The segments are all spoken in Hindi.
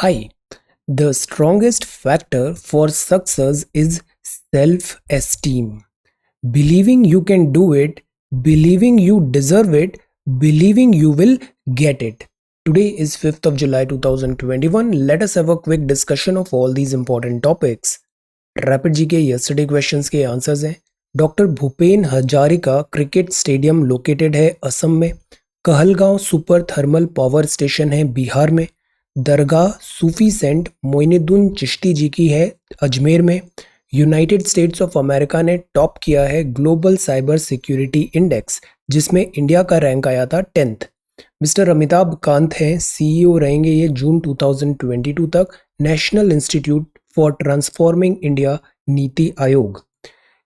Hi, the strongest factor for success is self esteem. Believing you can do it, believing you deserve it, believing you will get it. Today is 5th of July 2021. Let us have a quick discussion of all these important topics. Rapid जी के यस्टरडे क्वेश्चंस के आंसर्स हैं। Doctor Bhupen Hazarika cricket stadium located है असम में। Kahalgaon super thermal power station है बिहार में। दरगाह सूफी सेंट मोइनुद्दीन चिश्ती जी की है अजमेर में। यूनाइटेड स्टेट्स ऑफ अमेरिका ने टॉप किया है ग्लोबल साइबर सिक्योरिटी इंडेक्स, जिसमें इंडिया का रैंक आया था 10th। मिस्टर अमिताभ कांत हैं, सीईओ रहेंगे ये जून 2022 तक। National institute for transforming India NITI Aayog.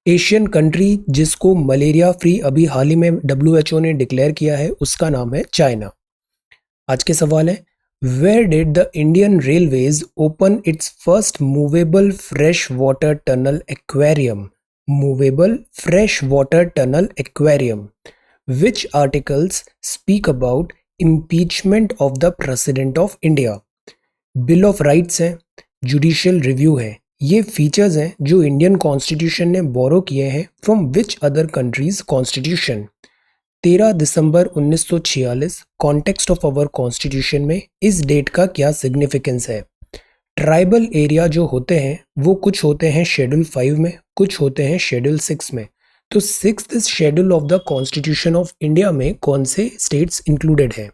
Asian country जिसको मलेरिया फ्री अभी हाल ही में WHO ने डिक्लेयर किया है, उसका नाम है चाइना। आज के सवाल है, where did the Indian Railways open its first movable fresh water tunnel aquarium? Movable fresh water tunnel aquarium. Which articles speak about impeachment of the president of India? Bill of rights है, जुडिशियल रिव्यू है। ये फीचर्स हैं जो इंडियन कॉन्स्टिट्यूशन ने बोरो किए हैं from which other countries constitution. 13 December 1946 context of our constitution में इस डेट का क्या सिग्निफिकेंस है? ट्राइबल एरिया जो होते हैं वो कुछ होते हैं शेड्यूल 5 में, कुछ होते हैं शेड्यूल 6 में। तो 6th schedule of the constitution of India में कौन से स्टेट्स इंक्लूडेड है?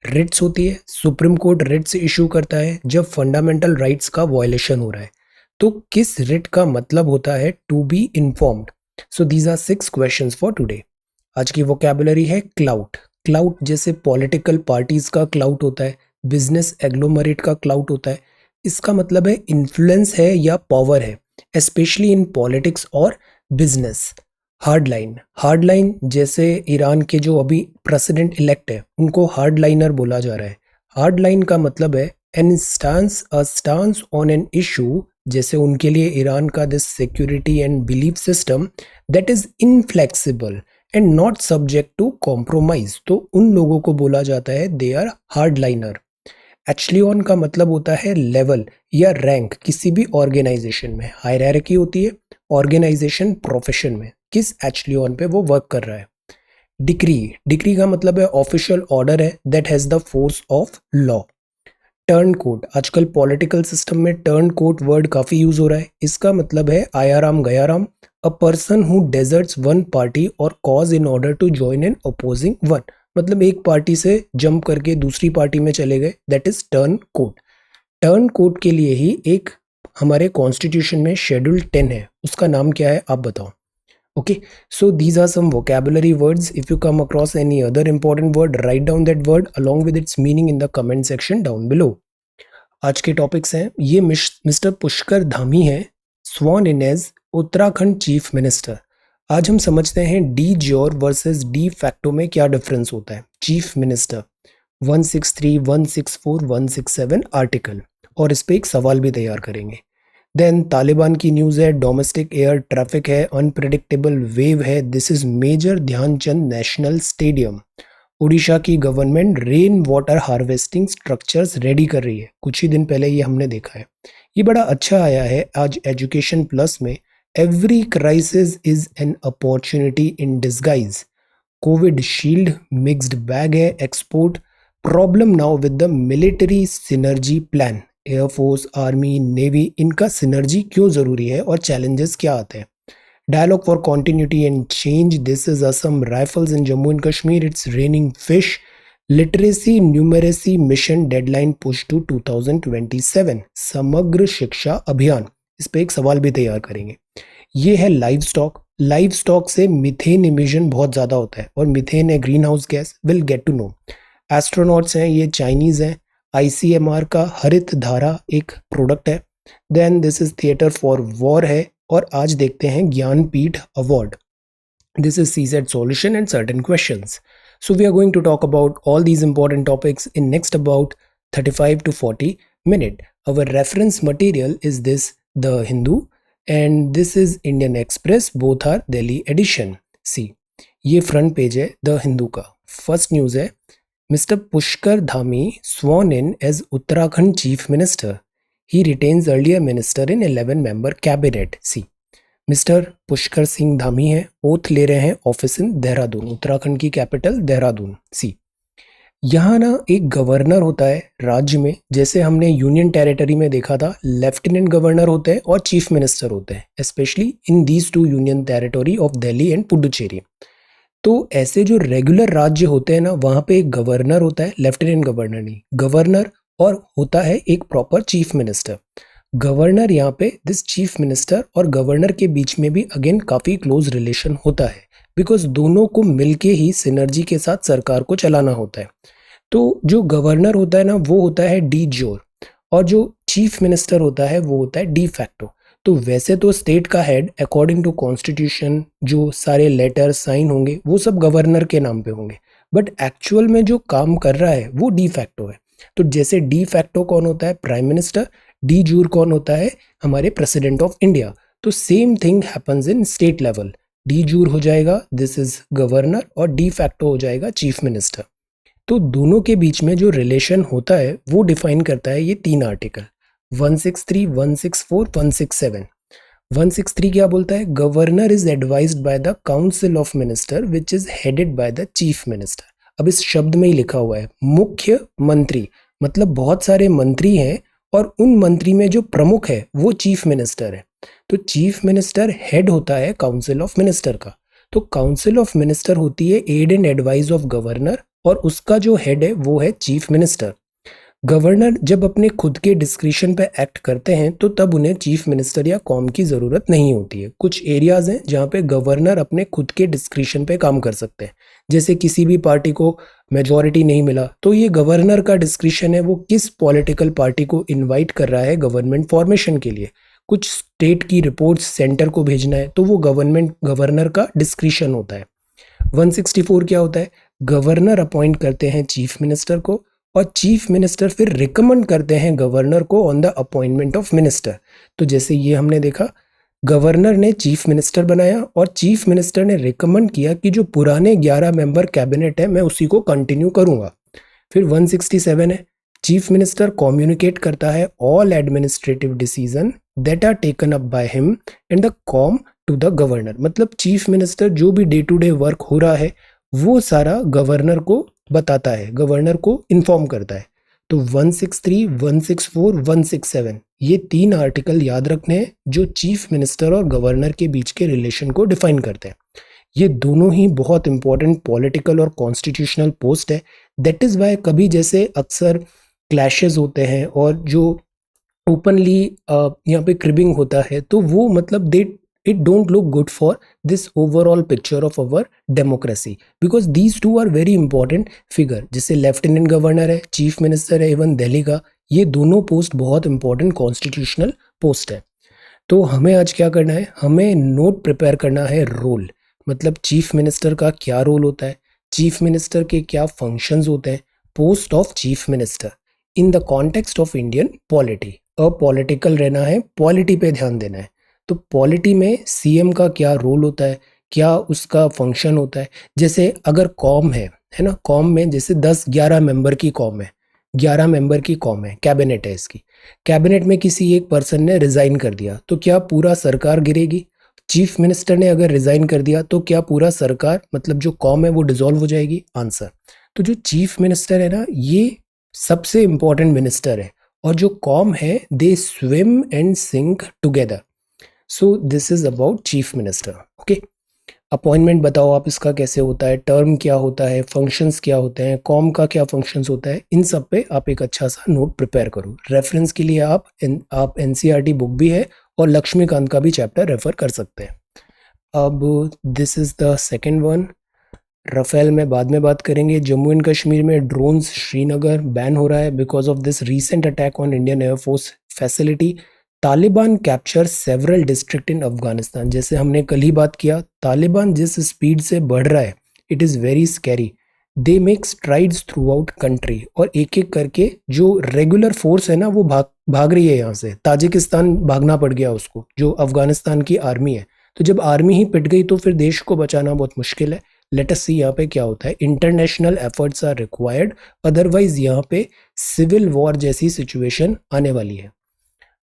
रिट्स होती है, सुप्रीम कोर्ट रिट्स इशू करता है जब फंडामेंटल राइट्स का वायलेशन हो रहा है। तो किस रिट का मतलब होता है to be informed? So these are 6 questions for today. आज की वोकैबुलरी है क्लाउट। क्लाउट जैसे पॉलिटिकल पार्टीज का क्लाउट होता है, बिजनेस एग्लोमरेट का क्लाउट होता है। इसका मतलब है इन्फ्लुएंस है या पावर है, स्पेशली इन पॉलिटिक्स और बिजनेस। हार्डलाइन जैसे ईरान के जो अभी प्रेसिडेंट इलेक्ट है उनको हार्डलाइनर बोला जा रहा है। हार्डलाइन का मतलब है an stance, a stance on an issue, जैसे उनके लिए ईरान का this security and belief system that is inflexible and not subject to compromise, तो उन लोगों को बोला जाता है दे आर हार्डलाइनर। एचलियन का मतलब होता है लेवल या रैंक किसी भी ऑर्गेनाइजेशन में। हायरार्की होती है ऑर्गेनाइजेशन प्रोफेशन में, किस एचलियन पे वो वर्क कर रहा है। डिक्री का मतलब है ऑफिशियल ऑर्डर है that has the force of law. Turn coat, आजकल पॉलिटिकल सिस्टम में टर्न कोट वर्ड काफी यूज हो रहा है। इसका मतलब है आया राम गया राम, a person who deserts one party और goes in order to join an opposing one, मतलब एक पार्टी से जंप करके दूसरी पार्टी में चले गए, that is turncoat. Turncoat के लिए ही एक हमारे कॉन्स्टिट्यूशन में शेड्यूल 10 है, उसका नाम क्या है आप बताओ। Okay, so these are some vocabulary words. If you come across any other important word, write down that word along with its meaning in the comment section down below. आज के टॉपिक्स हैं, ये मिस्टर पुष्कर धामी हैं, sworn in as Uttarakhand chief minister. आज हम समझते हैं de jure versus de facto में क्या डिफरेंस होता है। चीफ मिनिस्टर 163, 164, 167 आर्टिकल, और इस पे एक सवाल भी तैयार करेंगे। देन तालिबान की न्यूज़ है, डोमेस्टिक एयर ट्रैफिक है, अनप्रेडिक्टेबल वेव है, this is major Dhyanchand national stadium. Orissa की government rain water harvesting structures ready कर रही है, कुछ ही दिन पहले ये हमने देखा है। ये बड़ा अच्छा आया है आज एजुकेशन प्लस में, every crisis is an opportunity in disguise. Covishield mixed bag है, export problem now with the military synergy plan. Air force, army, navy, इनका सिनर्जी क्यों ज़रूरी है और चैलेंजेस क्या आते हैं। Dialogue for continuity and change, this is Assam Rifles in Jammu and Kashmir, it's raining fish. Literacy numeracy mission deadline push to 2027, Samagra Shiksha अभियान, इस पे एक सवाल भी तैयार करेंगे। ये है लाइव स्टॉक। लाइव स्टॉक से मिथेन इमिशन बहुत ज़्यादा होता है और मिथेन है greenhouse gas, will get to know. Astronauts हैं, ये चाइनीज़ हैं। ICMR का हरित धारा एक प्रोडक्ट है। Then this is theatre for war है, और आज देखते हैं Jnanpith award. This is CSET solution and certain questions. So we are going to talk about all these important topics in next about 35 to 40 minutes. Our reference material is this, The Hindu, and this is Indian Express, both are Delhi edition. See, ये फ्रंट पेज है द हिंदू का। फर्स्ट न्यूज़ है, Mr. Pushkar Dhami sworn in as Uttarakhand Chief Minister. He retains earlier minister in 11-member cabinet. See, mister Pushkar Singh Dhami है, ओथ ले रहे हैं ऑफिस इन देहरादून, उत्तराखंड की कैपिटल देहरादून। सी, यहाँ ना एक गवर्नर होता है राज्य में, जैसे हमने यूनियन टेरिटरी में देखा था, लेफ्टिनेंट गवर्नर होते हैं और चीफ मिनिस्टर होते हैं, specially in these two union territory of Delhi and Puducherry. तो ऐसे जो रेगुलर राज्य होते हैं ना, वहाँ पे एक गवर्नर होता है, लेफ्टिनेंट गवर्नर नहीं, गवर्नर, और होता है एक प्रॉपर चीफ मिनिस्टर। गवर्नर यहाँ पे दिस चीफ मिनिस्टर और गवर्नर के बीच में भी अगेन काफ़ी क्लोज रिलेशन होता है, बिकॉज दोनों को मिलके ही सिनर्जी के साथ सरकार को चलाना होता है। तो जो गवर्नर होता है ना, वो होता है डी जोर, और जो चीफ मिनिस्टर होता है वो होता है डी फैक्टो। तो वैसे तो स्टेट का हेड अकॉर्डिंग टू कॉन्स्टिट्यूशन जो सारे लेटर साइन होंगे वो सब गवर्नर के नाम पे होंगे, बट एक्चुअल में जो काम कर रहा है वो डी फैक्टो है। तो जैसे डी फैक्टो कौन होता है? Prime minister. डी जूर कौन होता है? हमारे प्रेसिडेंट ऑफ इंडिया। तो same thing happens in state level. De jure हो जाएगा दिस इज गवर्नर, और डी फैक्टो हो जाएगा चीफ मिनिस्टर। तो दोनों के बीच में जो रिलेशन होता है वो डिफाइन करता है ये 3 आर्टिकल, 163, 164, 167। 163 क्या बोलता है? Governor is advised by the council of minister which is headed by the chief minister. अब इस शब्द में ही लिखा हुआ है मुख्य मंत्री, मतलब बहुत सारे मंत्री हैं और उन मंत्री में जो प्रमुख है वो चीफ मिनिस्टर है। तो चीफ मिनिस्टर हेड होता है काउंसिल ऑफ मिनिस्टर का। तो काउंसिल ऑफ मिनिस्टर होती है aid and advice of governor, और उसका जो हेड है वो है चीफ मिनिस्टर। गवर्नर जब अपने खुद के डिस्क्रिशन पे एक्ट करते हैं तो तब उन्हें चीफ मिनिस्टर या कॉम की ज़रूरत नहीं होती है। कुछ एरियाज हैं जहाँ पे गवर्नर अपने खुद के डिस्क्रिशन पे काम कर सकते हैं, जैसे किसी भी पार्टी को मेजॉरिटी नहीं मिला तो ये गवर्नर का डिस्क्रिशन है, वो किस पॉलिटिकल पार्टी को इन्वाइट कर रहा है गवर्नमेंट फॉर्मेशन के लिए। कुछ स्टेट की रिपोर्ट्स सेंटर को भेजना है तो वो गवर्नर का डिस्क्रिशन होता है। 164 क्या होता है? गवर्नर अपॉइंट करते हैं चीफ मिनिस्टर को, और चीफ मिनिस्टर फिर रिकमेंड करते हैं गवर्नर को on the appointment of minister. तो जैसे ये हमने देखा, गवर्नर ने चीफ मिनिस्टर बनाया और चीफ मिनिस्टर ने रिकमेंड किया कि जो पुराने 11 मेंबर कैबिनेट है मैं उसी को कंटिन्यू करूंगा। फिर 167 है, चीफ मिनिस्टर कम्युनिकेट करता है all administrative decision that are taken up by him and the CoM to the governor. मतलब चीफ मिनिस्टर जो भी डे टू डे वर्क हो रहा है वो सारा गवर्नर को बताता है, गवर्नर को इन्फॉर्म करता है। तो 163, 164, 167 ये 3 आर्टिकल याद रखने हैं जो चीफ मिनिस्टर और गवर्नर के बीच के रिलेशन को डिफाइन करते हैं। ये दोनों ही बहुत इंपॉर्टेंट पॉलिटिकल और कॉन्स्टिट्यूशनल पोस्ट है। दैट इज़ वाई कभी जैसे अक्सर क्लैशेस होते हैं और जो ओपनली यहाँ पे क्रिबिंग होता है तो वो मतलब दे it don't look good for this overall picture of our democracy, because these two are very important figure। जैसे लेफ्टिनेंट गवर्नर है, चीफ मिनिस्टर है, इवन दिल्ली का, ये दोनों पोस्ट बहुत इंपॉर्टेंट कॉन्स्टिट्यूशनल पोस्ट है। तो हमें आज क्या करना है? हमें नोट प्रिपेयर करना है रोल, मतलब चीफ मिनिस्टर का क्या रोल होता है, चीफ मिनिस्टर के क्या फंक्शंस होते हैं, post of chief minister in the context of Indian polity. Apolitical रहना है, पॉलिटी पे ध्यान देना है। तो पॉलिटी में सीएम का क्या रोल होता है, क्या उसका फंक्शन होता है। जैसे अगर कॉम है ना, कॉम में जैसे 10-11 मेंबर की कॉम है, 11 मेंबर की कॉम है, कैबिनेट है इसकी। कैबिनेट में किसी एक पर्सन ने रिजाइन कर दिया तो क्या पूरा सरकार गिरेगी? चीफ मिनिस्टर ने अगर रिजाइन कर दिया तो क्या पूरा सरकार, मतलब जो कॉम है वो डिसॉल्व हो जाएगी? आंसर। तो जो चीफ मिनिस्टर है ना, ये सबसे इंपॉर्टेंट मिनिस्टर है, और जो कॉम है they swim and sink together. So this is about chief minister. Okay, appointment बताओ आप इसका कैसे होता है, टर्म क्या होता है, फंक्शंस क्या होते हैं, कॉम का क्या फंक्शंस होता है, इन सब पे आप एक अच्छा सा नोट प्रिपेयर करो। रेफरेंस के लिए आप एनसीईआरटी बुक भी है और लक्ष्मीकांत का भी चैप्टर रेफर कर सकते हैं। अब this is the second one. Rafale में बाद में बात करेंगे। जम्मू एंड कश्मीर में ड्रोन्स श्रीनगर बैन हो रहा है because of this recent attack on Indian air force facility. Taliban capture several district in Afghanistan. जैसे हमने कल ही बात किया, तालिबान जिस स्पीड से बढ़ रहा है it is very scary. They make strides through out country, और एक एक करके जो रेगुलर फोर्स है ना वो भाग रही है यहाँ से। ताजिकिस्तान भागना पड़ गया उसको, जो अफगानिस्तान की आर्मी है। तो जब आर्मी ही पिट गई तो फिर देश को बचाना बहुत मुश्किल है। लेट अस सी यहाँ पे क्या होता है। International efforts are required, otherwise यहाँ पे सिविल वॉर जैसी सिचुएशन आने वाली है।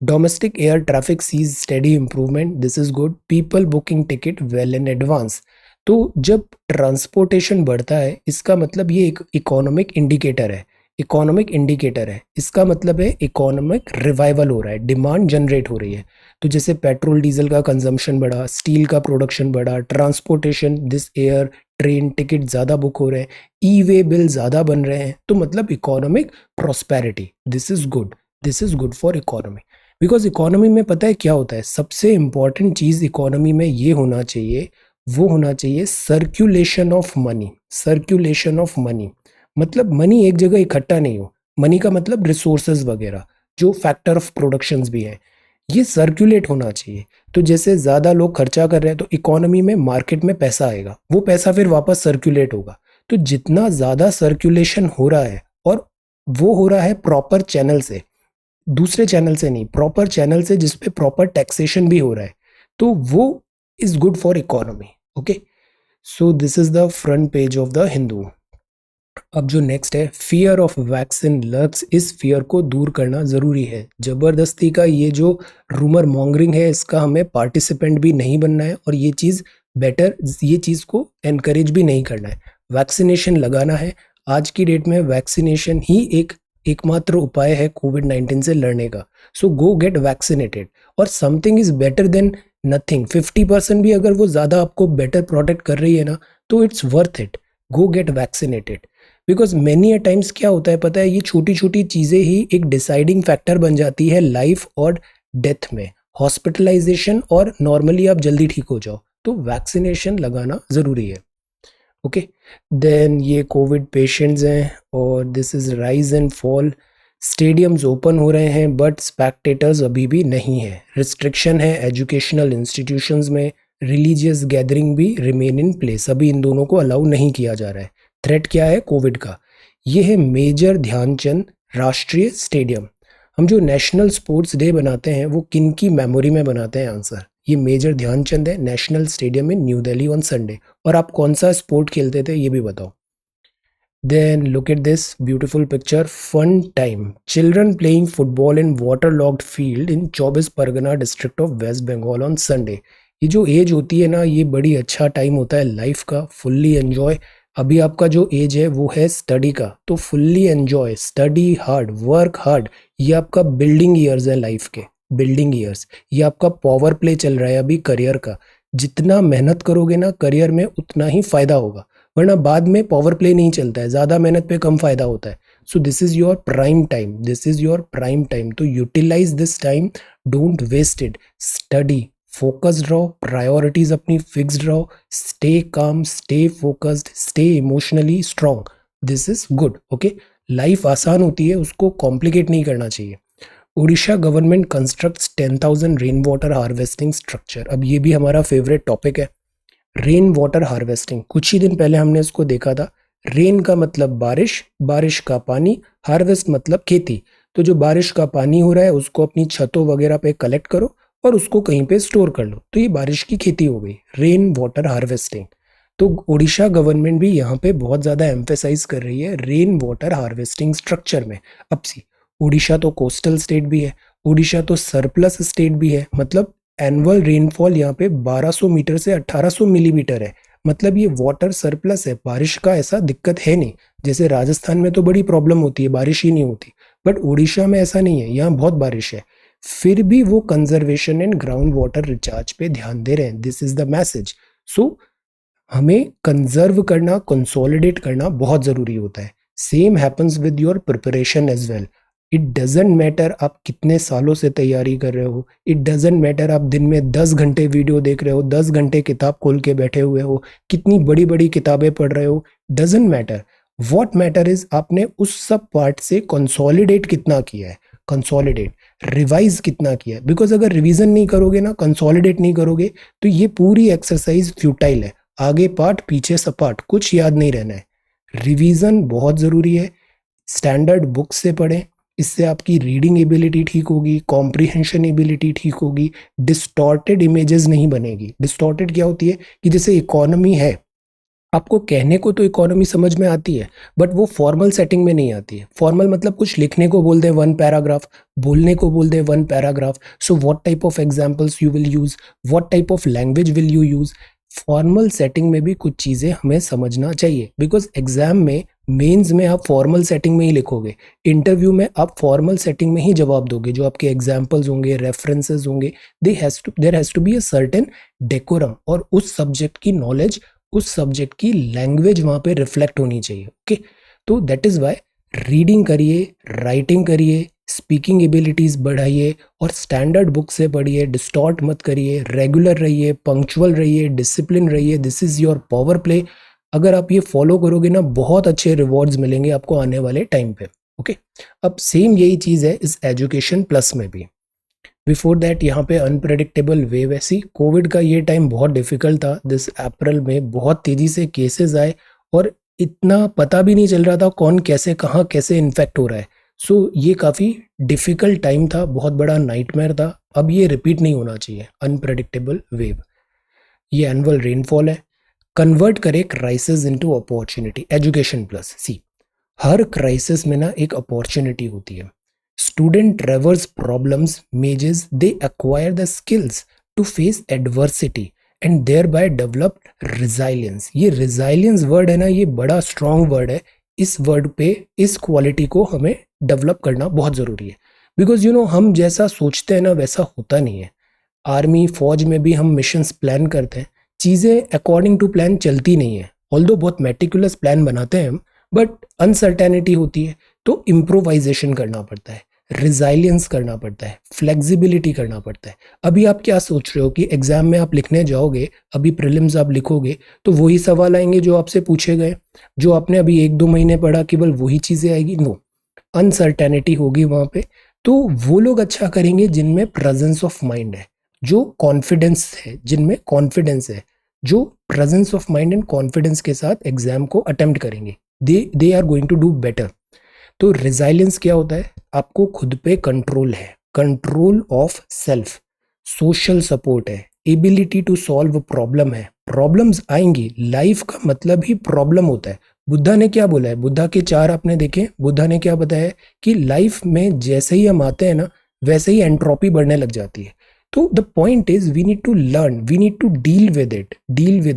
Domestic air traffic sees steady improvement, this is good. People booking ticket well in advance. तो जब ट्रांसपोर्टेशन बढ़ता है इसका मतलब ये एक इकोनॉमिक इंडिकेटर है। इकोनॉमिक इंडिकेटर है इसका मतलब है इकोनॉमिक रिवाइवल हो रहा है, डिमांड जनरेट हो रही है। तो जैसे पेट्रोल डीजल का कंजम्पशन बढ़ा, स्टील का प्रोडक्शन बढ़ा, transportation this air train ticket ज़्यादा बुक हो रहे हैं, ई वे बिल ज़्यादा बन रहे हैं, तो मतलब economic prosperity, this is good. This is good for economy. Because economy में पता है क्या होता है, सबसे इंपॉर्टेंट चीज़ इकोनॉमी में ये होना चाहिए, वो होना चाहिए circulation of money. Circulation of money मतलब मनी एक जगह इकट्ठा नहीं हो, मनी का मतलब रिसोर्सेज वगैरह जो फैक्टर ऑफ प्रोडक्शंस भी हैं, ये सर्कुलेट होना चाहिए। तो जैसे ज़्यादा लोग खर्चा कर रहे हैं तो इकोनॉमी में, मार्केट में पैसा आएगा, वो पैसा फिर वापस सर्कुलेट होगा। तो जितना ज़्यादा सर्कुलेशन हो रहा है, और वो हो रहा है प्रॉपर चैनल से, दूसरे चैनल से नहीं, प्रॉपर चैनल से जिसपे प्रॉपर टैक्सेशन भी हो रहा है, तो वो is good for economy. Okay, so this is the front page of the Hindu. अब जो नेक्स्ट है, फियर ऑफ वैक्सीन लर्क्स, इस फियर को दूर करना जरूरी है। जबरदस्ती का ये जो रूमर मॉन्गरिंग है इसका हमें पार्टिसिपेंट भी नहीं बनना है, और ये चीज़ बेटर, ये चीज़ को एनकरेज भी नहीं करना है। वैक्सीनेशन लगाना है। आज की डेट में वैक्सीनेशन ही एकमात्र उपाय है कोविड-19 से लड़ने का। सो गो गेट वैक्सीनेटेड, और something is better than nothing. 50% भी अगर वो ज़्यादा आपको बेटर प्रोटेक्ट कर रही है ना, तो it's worth it. Go get vaccinated. Because many a times क्या होता है पता है, ये छोटी छोटी चीज़ें ही एक डिसाइडिंग फैक्टर बन जाती है लाइफ और डेथ में, हॉस्पिटलाइजेशन, और नॉर्मली आप जल्दी ठीक हो जाओ। तो वैक्सीनेशन लगाना ज़रूरी है। ओके, देन ये कोविड पेशेंट्स हैं, और this is rise and fall. Stadiums open हो रहे हैं बट स्पेक्टेटर्स अभी भी नहीं है। रिस्ट्रिक्शन है एजुकेशनल इंस्टीट्यूशंस में। रिलीजियस गैदरिंग भी रिमेन इन प्लेस, अभी इन दोनों को अलाउ नहीं किया जा रहा है। थ्रेट क्या है कोविड का, ये है मेजर ध्यानचंद राष्ट्रीय स्टेडियम। हम जो नेशनल स्पोर्ट्स डे बनाते हैं वो किन की मेमोरी में बनाते हैं? आंसर, ये मेजर ध्यानचंद है, national stadium in new Delhi on Sunday. और आप कौन सा स्पोर्ट खेलते थे ये भी बताओ। Then look at this beautiful picture. Fun time. Children playing football in waterlogged field in 24 Pargana district of West Bengal on Sunday. ये जो एज होती है ना, ये बड़ी अच्छा टाइम होता है लाइफ का, फुल्ली एंजॉय। अभी आपका जो एज है वो है स्टडी का, तो fully enjoy, study hard, work hard. ये आपका बिल्डिंग ईयर्स है लाइफ के, बिल्डिंग ईयर्स। ये आपका पावर प्ले चल रहा है अभी करियर का। जितना मेहनत करोगे ना करियर में उतना ही फायदा होगा, वरना बाद में पावर प्ले नहीं चलता है, ज़्यादा मेहनत पे कम फायदा होता है। So this is your prime time, this is your prime time. तो utilise this time, don't waste it. Study, focused रहो, प्रायोरिटीज अपनी फिक्स्ड रहो, stay calm, stay focused, stay emotionally strong. This is good. Okay, life आसान होती है, उसको कॉम्प्लिकेट नहीं करना चाहिए। Orissa government constructs 10,000 rain water harvesting structure. अब ये भी हमारा फेवरेट टॉपिक है, रेन वाटर हार्वेस्टिंग। कुछ ही दिन पहले हमने इसको देखा था। रेन का मतलब बारिश, बारिश का पानी, हार्वेस्ट मतलब खेती। तो जो बारिश का पानी हो रहा है उसको अपनी छतों वगैरह पे कलेक्ट करो और उसको कहीं पे स्टोर कर लो, तो ये बारिश की खेती हो गई, रेन वाटर हार्वेस्टिंग। तो उड़ीसा गवर्नमेंट भी यहाँ पे बहुत ज़्यादा एम्फेसाइज कर रही है रेन वाटर हार्वेस्टिंग स्ट्रक्चर में। अब सी, उड़ीसा तो कोस्टल स्टेट भी है, उड़ीसा तो सरप्लस स्टेट भी है, मतलब एनुअल रेनफॉल यहाँ पे 1200 मीटर से 1800 मिलीमीटर है। मतलब ये वाटर सरप्लस है, बारिश का ऐसा दिक्कत है नहीं। जैसे राजस्थान में तो बड़ी प्रॉब्लम होती है, बारिश ही नहीं होती, बट उड़ीसा में ऐसा नहीं है, यहाँ बहुत बारिश है। फिर भी वो conservation and ground water recharge पे ध्यान दे रहे हैं। This is the message. So हमें कंजर्व करना, कंसोलिडेट करना बहुत ज़रूरी होता है। Same happens with your preparation as well. It doesn't matter आप कितने सालों से तैयारी कर रहे हो, इट डजेंट मैटर आप दिन में 10 घंटे वीडियो देख रहे हो, 10 घंटे किताब खोल के बैठे हुए हो, कितनी बड़ी बड़ी किताबें पढ़ रहे हो, doesn't matter. What matter is आपने उस सब पार्ट से कंसोलिडेट कितना किया है, कंसोलिडेट, रिवाइज कितना किया है। बिकॉज अगर रिवीजन नहीं करोगे ना, कंसोलिडेट नहीं करोगे, तो ये पूरी एक्सरसाइज फ्यूटाइल है। आगे पार्ट पीछे सपाट, कुछ याद नहीं रहना है। रिवीजन बहुत ज़रूरी है। स्टैंडर्ड बुक से पढ़ें, इससे आपकी रीडिंग एबिलिटी ठीक होगी, कॉम्प्रिहेंशन एबिलिटी ठीक होगी, डिस्टॉर्टेड इमेजेस नहीं बनेगी। डिस्टॉर्टेड क्या होती है कि जैसे इकोनॉमी है, आपको कहने को तो इकोनॉमी समझ में आती है, बट वो फॉर्मल सेटिंग में नहीं आती है। फॉर्मल मतलब कुछ लिखने को बोल दे 1 पैराग्राफ, बोलने को बोल दे 1 paragraph. So what type of examples you will use, what type of language will you use. Formal setting में भी कुछ चीज़ें हमें समझना चाहिए, बिकॉज एग्जाम में, मेंस में आप फॉर्मल सेटिंग में ही लिखोगे, इंटरव्यू में आप फॉर्मल सेटिंग में ही जवाब दोगे। जो आपके एग्जाम्पल्स होंगे, रेफरेंसेस होंगे, there has to be a certain decorum, और उस सब्जेक्ट की नॉलेज, उस सब्जेक्ट की लैंग्वेज वहाँ पे रिफ्लेक्ट होनी चाहिए। ओके, तो दैट इज़ वाई रीडिंग करिए, राइटिंग करिए, स्पीकिंग एबिलिटीज़ बढ़ाइए, और स्टैंडर्ड बुक से पढ़िए, डिस्टॉर्ट मत करिए, रेगुलर रहिए, पंक्चुअल रहिए, डिसिप्लिन रहिए। This is your power play. अगर आप ये फॉलो करोगे ना, बहुत अच्छे रिवॉर्ड्स मिलेंगे आपको आने वाले टाइम पे। ओके, अब सेम यही चीज़ है इस एजुकेशन प्लस में भी। बिफोर दैट यहाँ पे अनप्रेडिक्टेबल वेव ऐसी, कोविड का ये टाइम बहुत डिफिकल्ट था। दिस अप्रैल में बहुत तेज़ी से केसेस आए, और इतना पता भी नहीं चल रहा था कौन कैसे कहाँ कैसे इन्फेक्ट हो रहा है। सो ये काफ़ी डिफिकल्ट टाइम था, बहुत बड़ा नाइटमेयर था। अब ये रिपीट नहीं होना चाहिए, अनप्रेडिक्टेबल वेव। ये एनुअल रेनफॉल है। कन्वर्ट करे crisis into opportunity. Education plus, see, हर क्राइसिस में ना एक अपॉर्चुनिटी होती है। Student traverse problems, mazes, they acquire the skills to face adversity and thereby develop resilience. ये रिजाइलियंस वर्ड है ना, ये बड़ा स्ट्रॉन्ग वर्ड है। इस वर्ड पे, इस क्वालिटी को हमें डेवलप करना बहुत ज़रूरी है। बिकॉज यू नो, हम जैसा सोचते हैं ना वैसा होता नहीं है। आर्मी फौज में भी हम मिशंस प्लान करते हैं, चीज़ें अकॉर्डिंग टू प्लान चलती नहीं है। ऑल्दो बहुत मेटिकुलस प्लान बनाते हैं हम, बट अनसर्टेनिटी होती है, तो इम्प्रोवाइजेशन करना पड़ता है, रिजाइलियंस करना पड़ता है, फ्लेक्सिबिलिटी करना पड़ता है। अभी आप क्या सोच रहे हो कि एग्जाम में आप लिखने जाओगे, अभी प्रीलिम्स आप लिखोगे तो वही सवाल आएंगे जो आपसे पूछे गए, जो आपने अभी 1-2 महीने पढ़ा, केवल वही चीज़ें आएगी? नो, अनसर्टेनिटी होगी वहाँ पे। तो वो लोग अच्छा करेंगे जिनमें प्रेजेंस ऑफ माइंड है, जो कॉन्फिडेंस है, जिनमें कॉन्फिडेंस है, जो presence of mind and confidence के साथ एग्जाम को अटेम्प्ट करेंगे, they are going to do better. तो रिजाइलेंस क्या होता है? आपको खुद पे कंट्रोल है, control of self, social support है, एबिलिटी टू सॉल्व प्रॉब्लम है। प्रॉब्लम्स आएंगी, लाइफ का मतलब ही प्रॉब्लम होता है। बुद्धा ने क्या बोला है? बुद्धा के 4 आपने देखे, बुद्धा ने क्या बताया कि लाइफ में जैसे ही हम आते हैं ना, वैसे ही एंट्रोपी बढ़ने लग जाती है। तो the point is, we need to learn, we need to deal with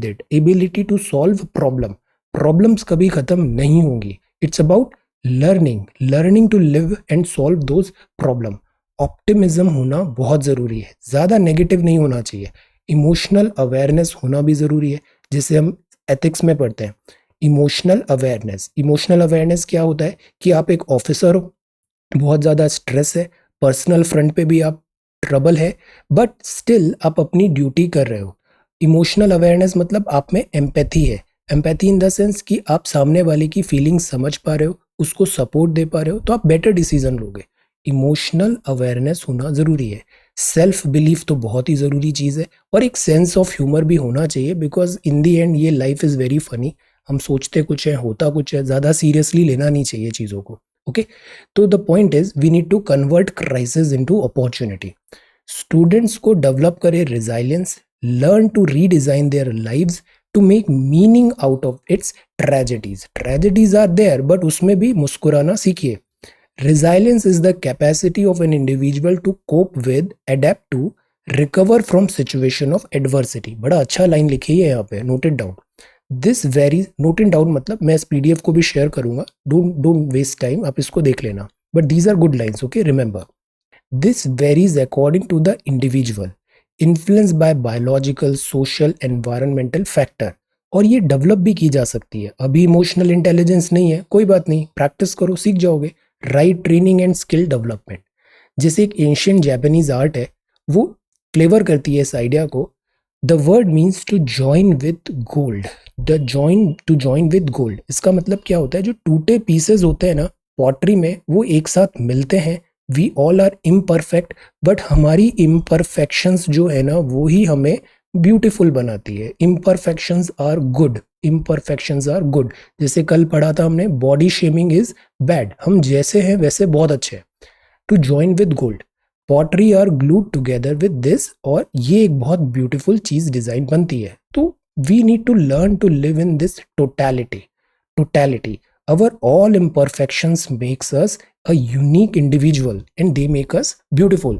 it, ability to solve problem. Problems कभी खत्म नहीं होंगी। It's about learning to live and solve those problem. Optimism होना बहुत ज़रूरी है, ज़्यादा नेगेटिव नहीं होना चाहिए। इमोशनल अवेयरनेस होना भी ज़रूरी है, जिसे हम एथिक्स में पढ़ते हैं। इमोशनल अवेयरनेस क्या होता है कि आप एक ऑफिसर हो, बहुत ज़्यादा स्ट्रेस है, पर्सनल फ्रंट पे भी आप ट्रबल है, बट स्टिल आप अपनी ड्यूटी कर रहे हो। इमोशनल अवेयरनेस मतलब आप में एम्पैथी है। एम्पैथी इन द सेंस कि आप सामने वाले की फीलिंग्स समझ पा रहे हो, उसको सपोर्ट दे पा रहे हो, तो आप बेटर डिसीजन लोगे। इमोशनल अवेयरनेस होना ज़रूरी है। सेल्फ बिलीफ तो बहुत ही ज़रूरी चीज़ है, और एक सेंस ऑफ ह्यूमर भी होना चाहिए, बिकॉज इन दी एंड ये लाइफ इज़ वेरी फनी। हम सोचते कुछ है, होता कुछ है, ज़्यादा सीरियसली लेना नहीं चाहिए चीज़ों को। ओके, तो the point is, we need to convert crisis into opportunity. Students को डेवलप करे resilience, learn to redesign their lives to make meaning out of its tragedies. Tragedies are there, but उसमें भी मुस्कुराना सीखिए। Resilience is the capacity of an individual to cope with, adapt to, recover from situation of adversity। बड़ा अच्छा लाइन लिखी है यहाँ पे, note it down. This varies, note it down मतलब मैं इस पीडीएफ को भी शेयर करूंगा, डोंट वेस्ट टाइम, आप इसको देख लेना, but these are good lines. Okay, remember, this varies according to the individual, influence by biological, social, environmental factor, और ये डेवलप भी की जा सकती है। अभी इमोशनल इंटेलिजेंस नहीं है, कोई बात नहीं, प्रैक्टिस करो, सीख जाओगे। Right training and skill development, जैसे एक एंशियंट जापानीज आर्ट है, वो फ्लेवर करती है इस आइडिया को। The word means to join with gold, to join with gold. इसका मतलब क्या होता है? जो टूटे पीसेस होते हैं ना पॉटरी में, वो एक साथ मिलते हैं। We all are imperfect, but हमारी इम्परफेक्शंस जो है ना, वो ही हमें ब्यूटीफुल बनाती है। Imperfections are good, imperfections are good. जैसे कल पढ़ा था हमने, बॉडी शेमिंग इज बैड, हम जैसे हैं वैसे बहुत अच्छे हैं। To join with gold, pottery are glued together with this, और ये एक बहुत ब्यूटीफुल चीज डिजाइन बनती है। तो We need to learn to live in this totality. Our all imperfections makes us a unique individual and they make us beautiful.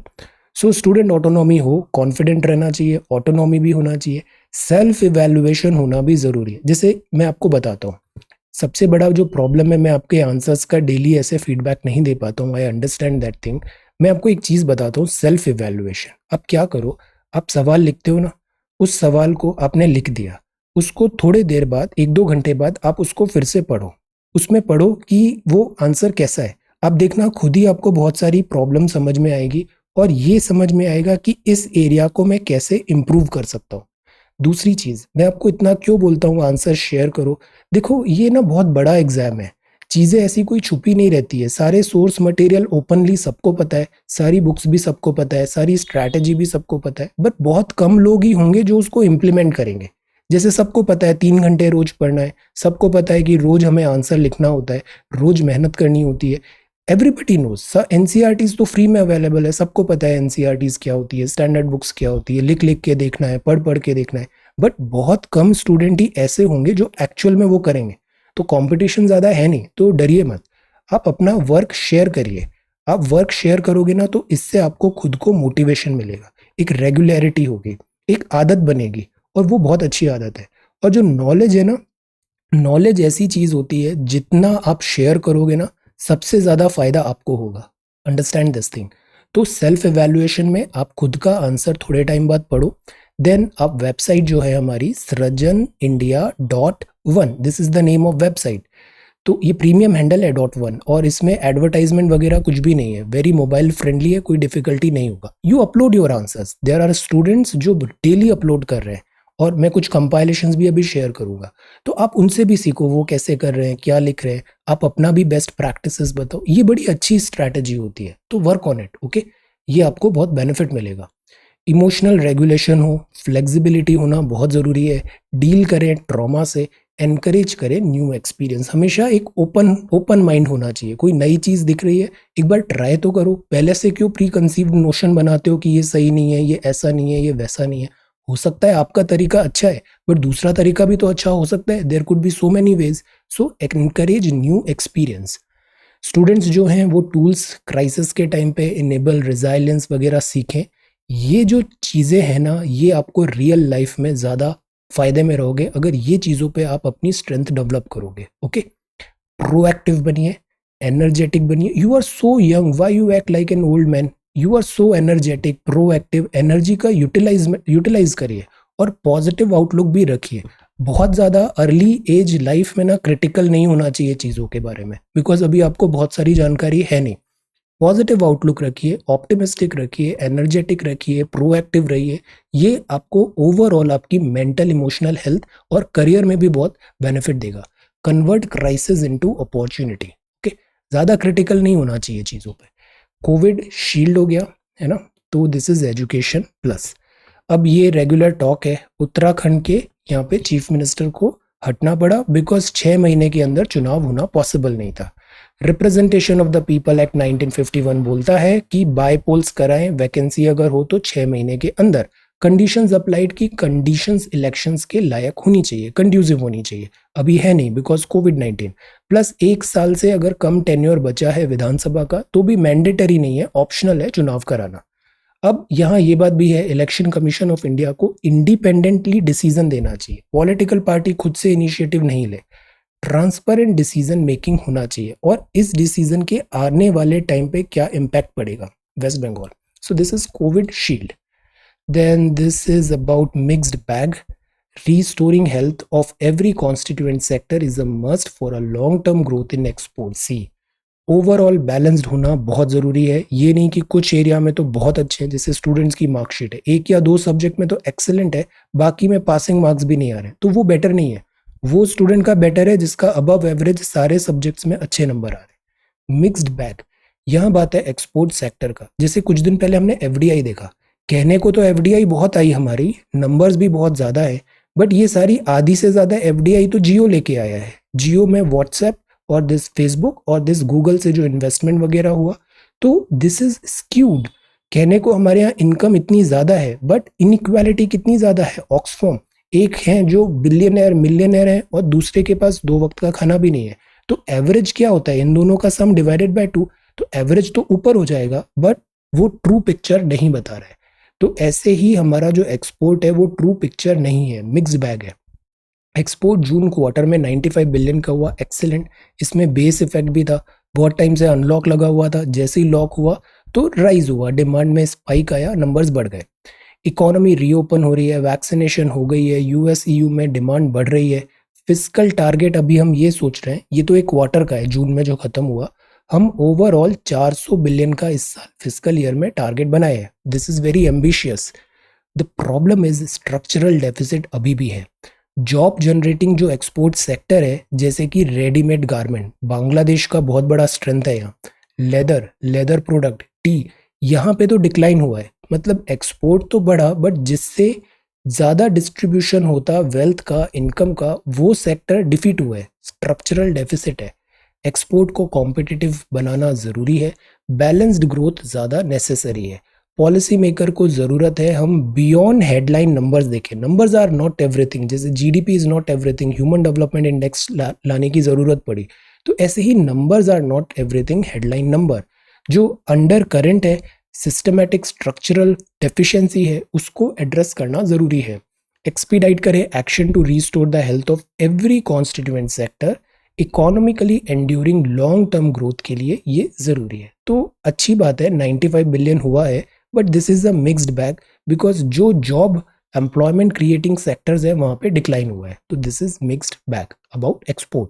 So student autonomy हो, कॉन्फिडेंट रहना चाहिए, ऑटोनॉमी भी होना चाहिए, सेल्फ इवैल्यूएशन होना भी ज़रूरी है। जैसे मैं आपको बताता हूँ, सबसे बड़ा जो प्रॉब्लम है, मैं आपके आंसर्स का डेली ऐसे फीडबैक नहीं दे पाता हूँ, आई अंडरस्टैंड दैट थिंग। मैं आपको एक चीज़ बताता हूँ, सेल्फ इवैल्यूएशन। आप क्या करो, आप सवाल लिखते हो ना, उस सवाल को आपने लिख दिया, उसको थोड़े देर बाद, 1-2 घंटे बाद आप उसको फिर से पढ़ो। उसमें पढ़ो कि वो आंसर कैसा है। आप देखना खुद ही आपको बहुत सारी प्रॉब्लम समझ में आएगी और ये समझ में आएगा कि इस एरिया को मैं कैसे इम्प्रूव कर सकता हूँ। दूसरी चीज़, मैं आपको इतना क्यों बोलता हूँ आंसर शेयर करो, देखो ये ना बहुत बड़ा एग्जाम है, चीज़ें ऐसी कोई छुपी नहीं रहती है, सारे सोर्स मटेरियल ओपनली सबको पता है, सारी बुक्स भी सबको पता है, सारी स्ट्रैटेजी भी सबको पता है, बट बहुत कम लोग ही होंगे जो उसको इम्प्लीमेंट करेंगे। जैसे सबको पता है 3 घंटे रोज पढ़ना है, सबको पता है कि रोज हमें आंसर लिखना होता है, रोज मेहनत करनी होती है, एवरीबडी नोज। एनसीईआरटीज तो फ्री में अवेलेबल है, सबको पता है एनसीईआरटीज क्या होती है, स्टैंडर्ड बुक्स क्या होती है, लिख लिख के देखना है, पढ़ पढ़ के देखना है, बट बहुत कम स्टूडेंट ही ऐसे होंगे जो एक्चुअल में वो करेंगे। तो कंपटीशन ज़्यादा है नहीं, तो डरिए मत, आप अपना वर्क शेयर करिए। आप वर्क शेयर करोगे ना, तो इससे आपको खुद को मोटिवेशन मिलेगा, एक रेगुलरिटी होगी, एक आदत बनेगी, और वो बहुत अच्छी आदत है। और जो नॉलेज है ना, नॉलेज ऐसी चीज़ होती है, जितना आप शेयर करोगे ना, सबसे ज़्यादा फायदा आपको होगा। Understand this thing. तो सेल्फ एवेल्युएशन में आप खुद का आंसर थोड़े टाइम बाद पढ़ो, देन आप वेबसाइट जो है हमारी srajanindia.1, this is the name of website. तो ये प्रीमियम हैंडल है .1, और इसमें एडवर्टाइजमेंट वगैरह कुछ भी नहीं है, वेरी मोबाइल फ्रेंडली है, कोई डिफिकल्टी नहीं होगा। You upload your answers, there are students जो डेली अपलोड कर रहे हैं, और मैं कुछ कंपाइलेशंस भी अभी शेयर करूंगा, तो आप उनसे भी सीखो, वो कैसे कर रहे हैं, क्या लिख रहे हैं, आप अपना भी बेस्ट प्रैक्टिसेस बताओ। ये बड़ी अच्छी स्ट्रैटेजी होती है, तो वर्क ऑन इट, ओके। ये आपको बहुत बेनिफिट मिलेगा। इमोशनल रेगुलेशन हो, फ्लेक्सिबिलिटी होना बहुत ज़रूरी है, डील करें ट्रॉमा से, एनकरेज करें न्यू एक्सपीरियंस। हमेशा एक ओपन माइंड होना चाहिए, कोई नई चीज़ दिख रही है एक बार ट्राई तो करो, पहले से क्यों प्री कंसीव्ड नोशन बनाते हो कि ये सही नहीं है, ये ऐसा नहीं है, ये वैसा नहीं है। हो सकता है आपका तरीका अच्छा है, बट दूसरा तरीका भी तो अच्छा हो सकता है, there could be so many ways. So encourage new experience. Students जो हैं वो टूल्स क्राइसिस के टाइम पे इनेबल रिजाइलेंस वगैरह सीखें। ये जो चीज़ें हैं ना, ये आपको रियल लाइफ में ज़्यादा फायदे में रहोगे अगर ये चीज़ों पे आप अपनी स्ट्रेंथ डेवलप करोगे, ओके। प्रोएक्टिव बनिए, एनर्जेटिक बनिए। You are so young, why you act like an old man? You are so energetic, proactive, energy का यूटिलाइज करिए, और पॉजिटिव आउटलुक भी रखिए। बहुत ज़्यादा अर्ली एज लाइफ में ना क्रिटिकल नहीं होना चाहिए चीज़ों के बारे में, बिकॉज अभी आपको बहुत सारी जानकारी है नहीं। पॉजिटिव आउटलुक रखिए, ऑप्टिमिस्टिक रखिए, एनर्जेटिक रखिए, प्रोएक्टिव रहिए। ये आपको ओवरऑल आपकी मेंटल इमोशनल हेल्थ और करियर में भी बहुत बेनिफिट देगा। Convert crisis into opportunity, okay. ज़्यादा क्रिटिकल नहीं होना चाहिए चीज़ों पे। कोविड शील्ड हो गया है ना, तो दिस इज एजुकेशन प्लस। अब ये रेगुलर टॉक है, उत्तराखंड के यहाँ पे चीफ मिनिस्टर को हटना पड़ा बिकॉज 6 महीने के अंदर चुनाव होना पॉसिबल नहीं था। Representation of the people act 1951 बोलता है कि बाय पोल्स कराएं, वैकेंसी अगर हो तो 6 महीने के अंदर। कंडीशंस अप्लाइड की, कंडीशंस इलेक्शंस के लायक होनी चाहिए, कंड्यूसिव होनी चाहिए। अभी है नहीं बिकॉज कोविड-19, प्लस 1 साल से अगर कम टेन्योर बचा है विधानसभा का, तो भी मैंडेटरी नहीं है, ऑप्शनल है चुनाव कराना। अब यहाँ ये बात भी है, इलेक्शन कमीशन ऑफ इंडिया को इंडिपेंडेंटली डिसीजन देना चाहिए, पॉलिटिकल पार्टी खुद से इनिशिएटिव नहीं ले, ट्रांसपेरेंट डिसीजन मेकिंग होना चाहिए, और इस डिसीजन के आने वाले टाइम पे क्या इम्पैक्ट पड़ेगा West Bengal. So this is Covishield. Then this is about mixed bag. Restoring health of every constituent sector is a must for a long term growth in export. See overall balanced होना बहुत ज़रूरी है। ये नहीं कि कुछ एरिया में तो बहुत अच्छे हैं, जैसे स्टूडेंट्स की मार्कशीट है 1 या 2 सब्जेक्ट में तो एक्सेलेंट है, बाकी में पासिंग मार्क्स भी नहीं आ रहे, तो वो बेटर नहीं है। वो स्टूडेंट का बेटर है जिसका अबव एवरेज सारे सब्जेक्ट्स में अच्छे नंबर आ रहे हैं। Mixed bag. यहाँ बात है एक्सपोर्ट सेक्टर का। जैसे कुछ दिन पहले हमने एफडीआई देखा, कहने को तो एफडीआई बहुत आई हमारी, नंबर्स भी बहुत ज़्यादा है, बट ये सारी आधी से ज़्यादा एफडीआई तो जियो लेके आया है। जियो में व्हाट्सएप और दिस फेसबुक और दिस गूगल से जो इन्वेस्टमेंट वगैरह हुआ, तो दिस इज स्क्यूड। कहने को हमारे यहाँ इनकम इतनी ज़्यादा है, बट इनइक्वालिटी कितनी ज़्यादा है। ऑक्सफॉर्म एक हैं जो बिलियनर मिलियनर हैं और दूसरे के पास 2 वक्त का खाना भी नहीं है। तो एवरेज क्या होता है, इन दोनों का सम डिवाइडेड बाय 2, तो एवरेज तो ऊपर हो जाएगा, बट वो ट्रू पिक्चर नहीं बता रहा है। तो ऐसे ही हमारा जो एक्सपोर्ट है वो ट्रू पिक्चर नहीं है, मिक्स बैग है। एक्सपोर्ट जून क्वार्टर में 95 बिलियन का हुआ, एक्सेलेंट। इसमें बेस इफेक्ट भी था, बहुत टाइम से अनलॉक लगा हुआ था, जैसे ही लॉक हुआ तो राइज हुआ, डिमांड में स्पाइक आया, नंबर्स बढ़ गए। इकोनॉमी रीओपन हो रही है, वैक्सीनेशन हो गई है, यूएस ईयू में डिमांड बढ़ रही है। फिस्कल टारगेट अभी हम ये सोच रहे हैं, ये तो एक क्वार्टर का है, जून में जो खत्म हुआ, हम ओवरऑल 400 बिलियन का इस साल फिस्कल ईयर में टारगेट बनाए हैं। This is very ambitious. The problem is structural deficit अभी भी है। जॉब जनरेटिंग जो एक्सपोर्ट सेक्टर है, जैसे कि रेडीमेड गारमेंट, बांग्लादेश का बहुत बड़ा स्ट्रेंथ है यहाँ। लेदर, लेदर प्रोडक्ट, टी, यहाँ पे तो डिक्लाइन हुआ है। मतलब एक्सपोर्ट तो बढ़ा, बट जिससे ज़्यादा डिस्ट्रीब्यूशन होता वेल्थ का, इनकम का, वो सेक्टर डिफीट हुआ है, स्ट्रक्चरल डेफिसिट है। एक्सपोर्ट को कॉम्पिटिटिव बनाना ज़रूरी है, बैलेंस्ड ग्रोथ ज़्यादा नेसेसरी है। पॉलिसी मेकर को ज़रूरत है हम बियॉन्ड हेडलाइन नंबर्स देखें। नंबर्स आर नॉट एवरीथिंग, जैसे GDP is not everything, human development index लाने की ज़रूरत पड़ी, तो ऐसे ही numbers are not everything, headline number जो अंडर करंट है, सिस्टमैटिक स्ट्रक्चरल डेफिशिएंसी है, उसको एड्रेस करना ज़रूरी है। एक्सपीडाइट करें action to restore the health of every constituent sector, economically enduring long term growth के लिए ये ज़रूरी है। तो अच्छी बात है 95 बिलियन हुआ है, but this is a mixed bag, because जो जॉब एम्प्लॉयमेंट क्रिएटिंग सेक्टर्स है वहाँ पे डिक्लाइन हुआ है। तो this is mixed bag about export.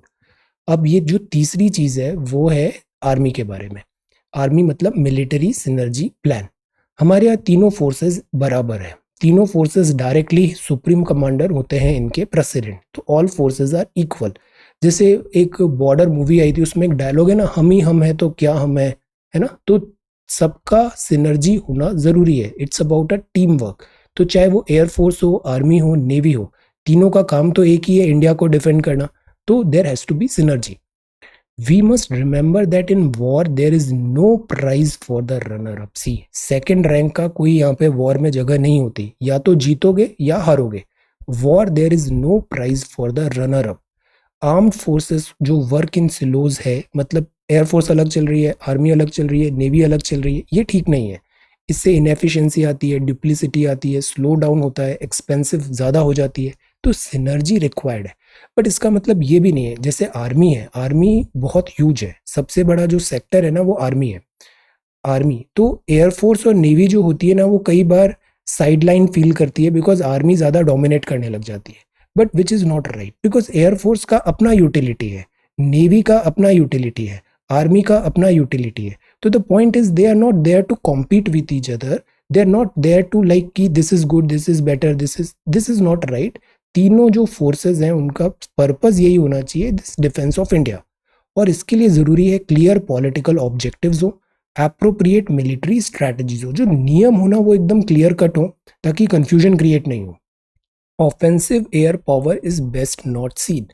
अब ये जो तीसरी चीज़ है वो है आर्मी के बारे में। आर्मी मतलब मिलिट्री सिनर्जी प्लान। हमारे यहाँ तीनों फोर्सेस बराबर है, तीनों फोर्सेस डायरेक्टली सुप्रीम कमांडर होते हैं इनके प्रेसिडेंट, तो ऑल फोर्सेस आर इक्वल। जैसे एक बॉर्डर मूवी आई थी, उसमें एक डायलॉग है ना, हम ही हम है तो क्या हम है ना। तो सबका सिनर्जी होना जरूरी है, it's about a team work. तो चाहे वो एयरफोर्स हो, आर्मी हो, नेवी हो, तीनों का काम तो एक ही है, इंडिया को डिफेंड करना। तो there has to be synergy. We must remember that in war there is no prize for the runner up. See, second rank का कोई यहाँ पे वॉर में जगह नहीं होती, या तो जीतोगे या हारोगे। War there is no prize for the runner up. Armed forces जो वर्क इन सिलोज है, मतलब एयरफोर्स अलग चल रही है, आर्मी अलग चल रही है, नेवी अलग चल रही है, ये ठीक नहीं है। इससे इनएफिशिएंसी आती है, डुप्लिसिटी आती है, स्लो डाउन होता है, एक्सपेंसिव ज़्यादा हो जाती है। तो सिनर्जी रिक्वायर्ड है। बट इसका मतलब ये भी नहीं है, जैसे आर्मी है, आर्मी बहुत ह्यूज है, सबसे बड़ा जो सेक्टर है ना वो आर्मी है। आर्मी तो एयरफोर्स और नेवी जो होती है ना, वो कई बार साइडलाइन फील करती है, बिकॉज आर्मी ज़्यादा डोमिनेट करने लग जाती है। But which is not right, because air force का अपना यूटिलिटी है, नेवी का अपना यूटिलिटी है, आर्मी का अपना यूटिलिटी है। तो the point is they are not there to compete with each other, they are not there to like कि this is good, this is better, this is not right. तीनों जो फोर्सेज हैं उनका पर्पज यही होना चाहिए, दिस डिफेंस ऑफ इंडिया। और इसके लिए ज़रूरी है क्लियर पॉलिटिकल ऑब्जेक्टिव्स हो, एप्रोप्रिएट मिलिट्री स्ट्रैटेजीज हो, जो नियम हो ना वो एकदम क्लियर कट हो, ताकि कंफ्यूजन क्रिएट नहीं हो। Offensive air power is best not scene.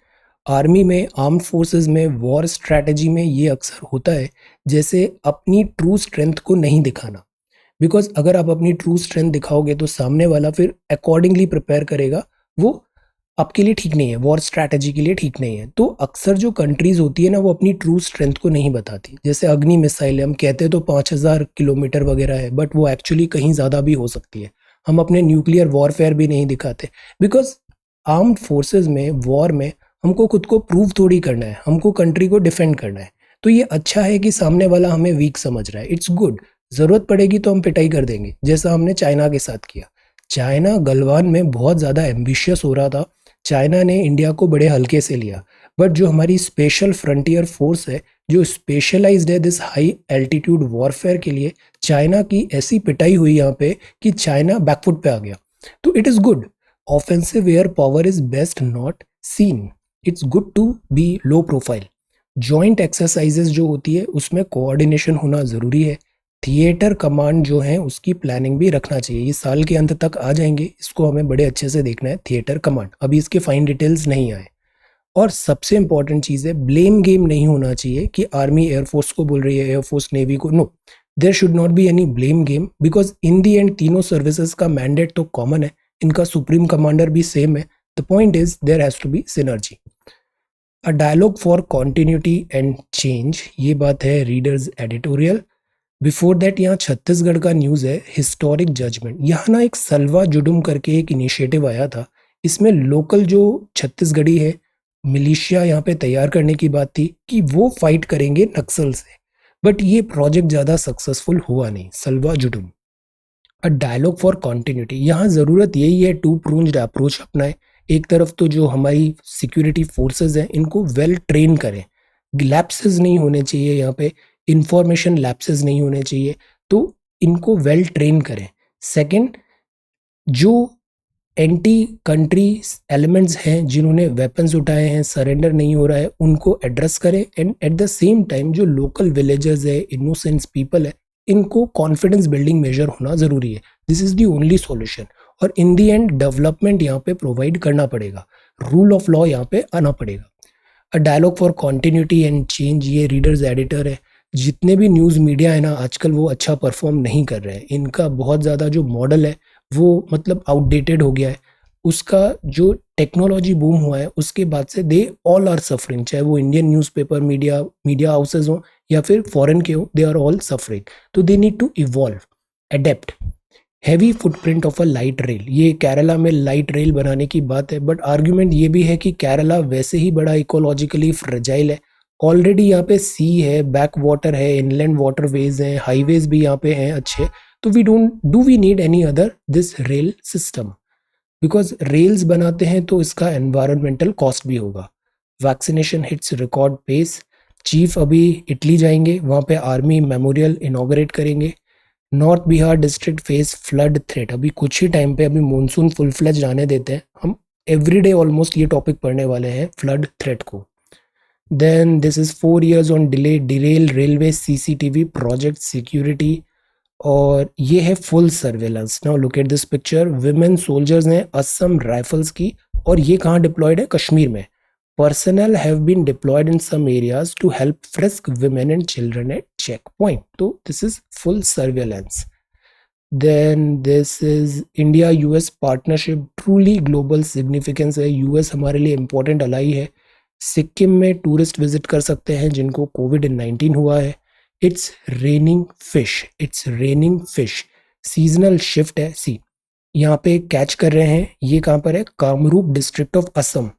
Army में, आर्म्ड फोर्सेस में, वॉर स्ट्रैटेजी में ये अक्सर होता है, जैसे अपनी ट्रू स्ट्रेंथ को नहीं दिखाना। बिकॉज अगर आप अपनी ट्रू स्ट्रेंथ दिखाओगे तो सामने वाला फिर अकॉर्डिंगली प्रिपेयर करेगा, वो आपके लिए ठीक नहीं है, वॉर स्ट्रैटेजी के लिए ठीक नहीं है। तो अक्सर जो कंट्रीज होती है ना वो अपनी ट्रू स्ट्रेंथ को नहीं बताती। जैसे अग्नि मिसाइल है, हम कहते तो 5000 किलोमीटर वगैरह है, बट वो एक्चुअली कहीं ज़्यादा भी हो सकती है। हम अपने न्यूक्लियर वॉरफेयर भी नहीं दिखाते, बिकॉज आर्म्ड फोर्सेज में, वॉर में हमको खुद को प्रूव थोड़ी करना है, हमको कंट्री को डिफेंड करना है। तो ये अच्छा है कि सामने वाला हमें वीक समझ रहा है, इट्स गुड। ज़रूरत पड़ेगी तो हम पिटाई कर देंगे, जैसा हमने चाइना के साथ किया। चाइना गलवान में बहुत ज़्यादा एम्बिशियस हो रहा था, चाइना ने इंडिया को बड़े हल्के से लिया। बट जो हमारी स्पेशल फ्रंटियर फोर्स है, जो स्पेशलाइज्ड है दिस हाई एल्टीट्यूड वॉरफेयर के लिए, चाइना की ऐसी पिटाई हुई यहाँ पे कि चाइना बैकफुट पे आ गया। तो it is good. Offensive air power is best not seen, it's good to be low profile. Joint exercises जो होती है उसमें कोऑर्डिनेशन होना ज़रूरी है। थिएटर कमांड जो है उसकी प्लानिंग भी रखना चाहिए, ये साल के अंत तक आ जाएंगे, इसको हमें बड़े अच्छे से देखना है। थिएटर कमांड, अभी इसके फाइन डिटेल्स नहीं आए। और सबसे इंपॉर्टेंट चीज़ है, ब्लेम गेम नहीं होना चाहिए कि आर्मी एयरफोर्स को बोल रही है, एयरफोर्स नेवी को। No, there should not be any blame game, because in the end तीनों सर्विसेज का मैंडेट तो कॉमन है, इनका सुप्रीम कमांडर भी सेम है। The point is there has to be synergy. A dialogue for continuity and change, ये बात है रीडर्स एडिटोरियल. बिफोर दैट यहाँ छत्तीसगढ़ का न्यूज़ है, हिस्टोरिक जजमेंट. यहाँ ना एक सलवा जुडुम करके एक इनिशिएटिव आया था. इसमें लोकल जो छत्तीसगढ़ी है मिलिशिया यहाँ पे तैयार करने की बात थी कि वो फाइट करेंगे नक्सल से. बट ये प्रोजेक्ट ज़्यादा सक्सेसफुल हुआ नहीं. Salwa Judum. A dialogue for continuity, यहाँ ज़रूरत यही है टू प्रून्ड अप्रोच अपनाएं. एक तरफ तो जो हमारी सिक्योरिटी फोर्सेस हैं इनको वेल ट्रेन करें. लैप्सेस नहीं होने चाहिए यहाँ पे, इंफॉर्मेशन लैप्सेस नहीं होने चाहिए, तो इनको वेल ट्रेन करें. सेकंड, जो एंटी कंट्री एलिमेंट्स हैं जिन्होंने वेपन्स उठाए हैं, सरेंडर नहीं हो रहा है, उनको एड्रेस करें. And at the same time जो लोकल विलेजर्स है, इनोसेंस पीपल है, इनको कॉन्फिडेंस बिल्डिंग मेजर होना ज़रूरी है. This is the only solution. और इन दी एंड डेवलपमेंट यहाँ पे प्रोवाइड करना पड़ेगा. रूल ऑफ लॉ यहाँ पे आना पड़ेगा. A dialogue for continuity and change, ये रीडर्स एडिटर है. जितने भी न्यूज़ मीडिया है ना आजकल वो अच्छा परफॉर्म नहीं कर रहे हैं. इनका बहुत ज़्यादा जो मॉडल है वो मतलब आउटडेटेड हो गया है. उसका जो टेक्नोलॉजी बूम हुआ है उसके बाद से दे ऑल आर सफरिंग. चाहे वो इंडियन न्यूज़पेपर मीडिया हाउसेज हों या फिर फॉरेन के हो, दे आर ऑल सफरिंग. तो they need to evolve, adapt. Heavy footprint of a light rail, ये केरला में लाइट रेल बनाने की बात है. बट आर्ग्यूमेंट ये भी है कि केरला वैसे ही बड़ा इकोलॉजिकली फ्रेजाइल है. ऑलरेडी यहाँ पे सी है, बैक वाटर है, इनलैंड वाटरवेज हैं, हाईवेज भी यहाँ पे हैं अच्छे. तो we need any other this rail system. Because rails बनाते हैं तो इसका एनवायरमेंटल कॉस्ट भी होगा. Vaccination hits record pace. Chief अभी इटली जाएंगे, वहाँ पे आर्मी मेमोरियल इनॉग्रेट करेंगे. North Bihar district face flood threat. अभी कुछ ही टाइम पे, अभी मानसून फुल फ्लेज आने देते हैं, हम एवरीडे ऑलमोस्ट ये टॉपिक पढ़ने वाले हैं फ्लड थ्रेट को. Then this is 4 years on derail railway CCTV project security. और ये है full surveillance. Now look at this picture. Women soldiers हैं असम राइफल्स की, और ये कहाँ डिप्लॉयड है? कश्मीर में. Personnel have been deployed in some areas to help frisk women and children at checkpoint. So this is full surveillance. Then this is India US partnership, truly global significance है. US हमारे लिए important ally है. सिक्किम में टूरिस्ट विजिट कर सकते हैं जिनको कोविड-19 हुआ है. It's raining fish. Seasonal shift है. सी यहाँ पे कैच कर रहे हैं. ये कहाँ पर है? Kamrup district of Assam.